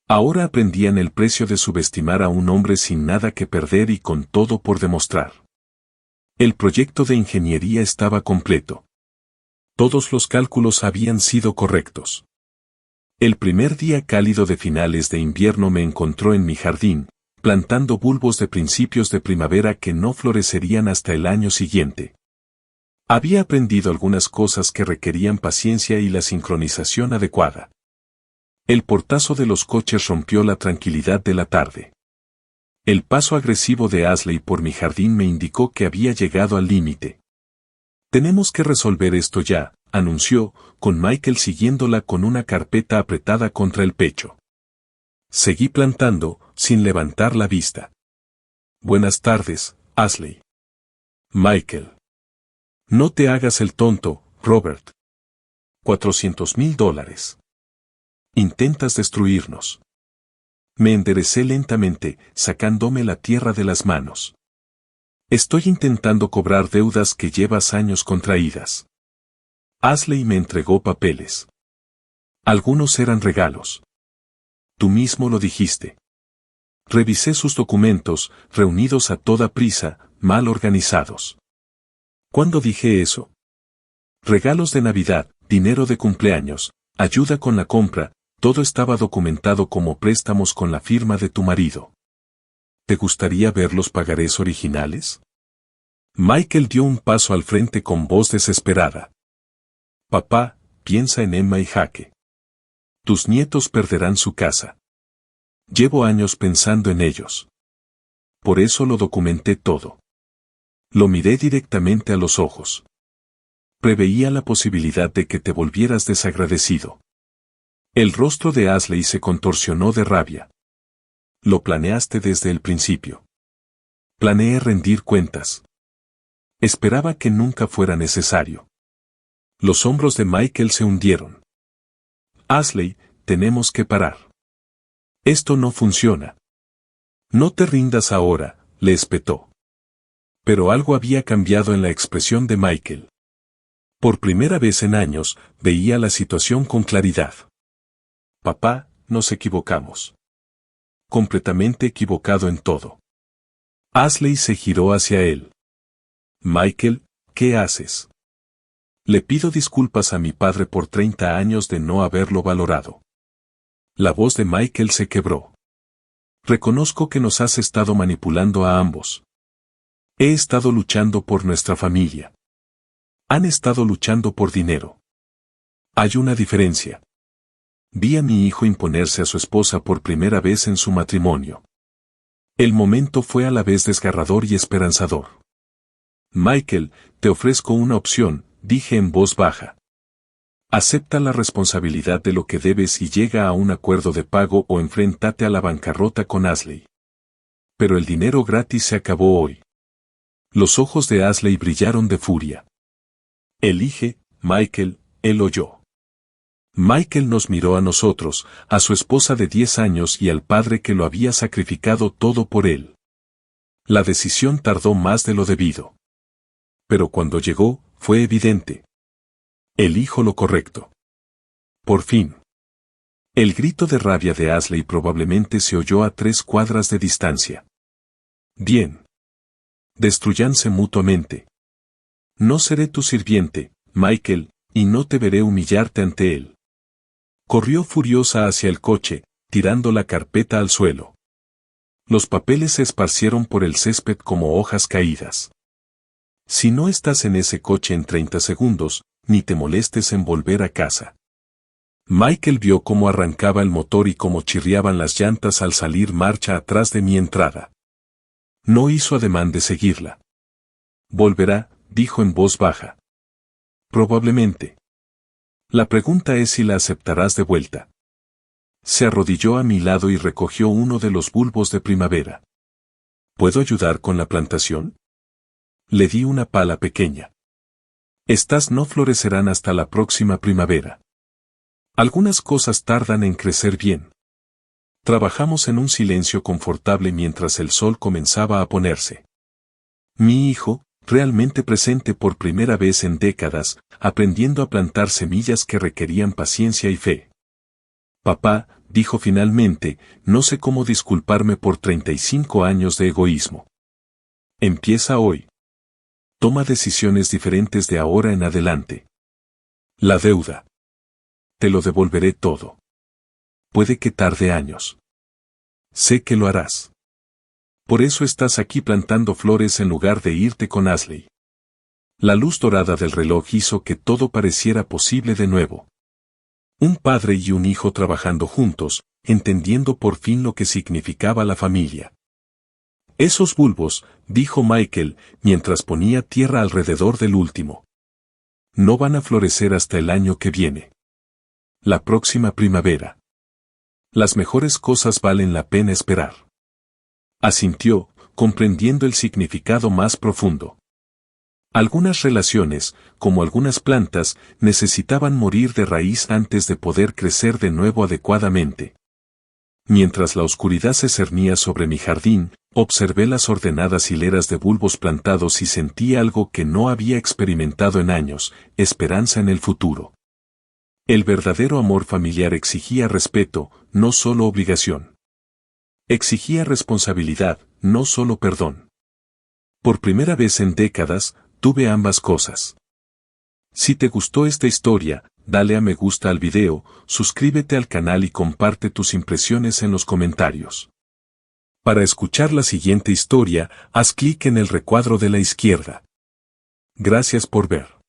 Ahora aprendían el precio de subestimar a un hombre sin nada que perder y con todo por demostrar. El proyecto de ingeniería estaba completo. Todos los cálculos habían sido correctos. El primer día cálido de finales de invierno me encontró en mi jardín, plantando bulbos de principios de primavera que no florecerían hasta el año siguiente. Había aprendido algunas cosas que requerían paciencia y la sincronización adecuada. El portazo de los coches rompió la tranquilidad de la tarde. El paso agresivo de Ashley por mi jardín me indicó que había llegado al límite. Tenemos que resolver esto ya, anunció, con Michael siguiéndola con una carpeta apretada contra el pecho. Seguí plantando, sin levantar la vista. Buenas tardes, Ashley. Michael. No te hagas el tonto, Robert. $400,000. Intentas destruirnos. Me enderecé lentamente, sacándome la tierra de las manos. Estoy intentando cobrar deudas que llevas años contraídas. Ashley me entregó papeles. Algunos eran regalos. Tú mismo lo dijiste. Revisé sus documentos, reunidos a toda prisa, mal organizados. ¿Cuándo dije eso? Regalos de Navidad, dinero de cumpleaños, ayuda con la compra, todo estaba documentado como préstamos con la firma de tu marido. ¿Te gustaría ver los pagarés originales? Michael dio un paso al frente con voz desesperada. Papá, piensa en Emma y Jake. Tus nietos perderán su casa. Llevo años pensando en ellos. Por eso lo documenté todo. Lo miré directamente a los ojos. Preveía la posibilidad de que te volvieras desagradecido. El rostro de Ashley se contorsionó de rabia. Lo planeaste desde el principio. Planeé rendir cuentas. Esperaba que nunca fuera necesario. Los hombros de Michael se hundieron. Ashley, tenemos que parar. Esto no funciona. No te rindas ahora, le espetó. Pero algo había cambiado en la expresión de Michael. Por primera vez en años, veía la situación con claridad. Papá, nos equivocamos. Completamente equivocado en todo. Ashley se giró hacia él. Michael, ¿qué haces? Le pido disculpas a mi padre por 30 años de no haberlo valorado. La voz de Michael se quebró. Reconozco que nos has estado manipulando a ambos. He estado luchando por nuestra familia. Han estado luchando por dinero. Hay una diferencia. Vi a mi hijo imponerse a su esposa por primera vez en su matrimonio. El momento fue a la vez desgarrador y esperanzador. Michael, te ofrezco una opción, dije en voz baja. Acepta la responsabilidad de lo que debes y llega a un acuerdo de pago o enfréntate a la bancarrota con Ashley. Pero el dinero gratis se acabó hoy. Los ojos de Ashley brillaron de furia. Elige, Michael, él o yo. Michael nos miró a nosotros, a su esposa de 10 años y al padre que lo había sacrificado todo por él. La decisión tardó más de lo debido. Pero cuando llegó, fue evidente. Elijo lo correcto. Por fin. El grito de rabia de Ashley probablemente se oyó a 3 cuadras de distancia. Bien. Destruyanse mutuamente. No seré tu sirviente, Michael, y no te veré humillarte ante él. Corrió furiosa hacia el coche, tirando la carpeta al suelo. Los papeles se esparcieron por el césped como hojas caídas. Si no estás en ese coche en 30 segundos, ni te molestes en volver a casa. Michael vio cómo arrancaba el motor y cómo chirriaban las llantas al salir marcha atrás de mi entrada. No hizo ademán de seguirla. Volverá, dijo en voz baja. Probablemente. La pregunta es si la aceptarás de vuelta. Se arrodilló a mi lado y recogió uno de los bulbos de primavera. ¿Puedo ayudar con la plantación? Le di una pala pequeña. Estas no florecerán hasta la próxima primavera. Algunas cosas tardan en crecer bien. Trabajamos en un silencio confortable mientras el sol comenzaba a ponerse. Mi hijo, realmente presente por primera vez en décadas, aprendiendo a plantar semillas que requerían paciencia y fe. Papá, dijo finalmente, no sé cómo disculparme por 35 años de egoísmo. Empieza hoy. Toma decisiones diferentes de ahora en adelante. La deuda. Te lo devolveré todo. Puede que tarde años. Sé que lo harás. Por eso estás aquí plantando flores en lugar de irte con Ashley. La luz dorada del reloj hizo que todo pareciera posible de nuevo. Un padre y un hijo trabajando juntos, entendiendo por fin lo que significaba la familia. Esos bulbos, dijo Michael, mientras ponía tierra alrededor del último. No van a florecer hasta el año que viene. La próxima primavera. Las mejores cosas valen la pena esperar. Asintió, comprendiendo el significado más profundo. Algunas relaciones, como algunas plantas, necesitaban morir de raíz antes de poder crecer de nuevo adecuadamente. Mientras la oscuridad se cernía sobre mi jardín, observé las ordenadas hileras de bulbos plantados y sentí algo que no había experimentado en años, esperanza en el futuro. El verdadero amor familiar exigía respeto, no solo obligación. Exigía responsabilidad, no solo perdón. Por primera vez en décadas, tuve ambas cosas. Si te gustó esta historia, dale a me gusta al video, suscríbete al canal y comparte tus impresiones en los comentarios. Para escuchar la siguiente historia, haz clic en el recuadro de la izquierda. Gracias por ver.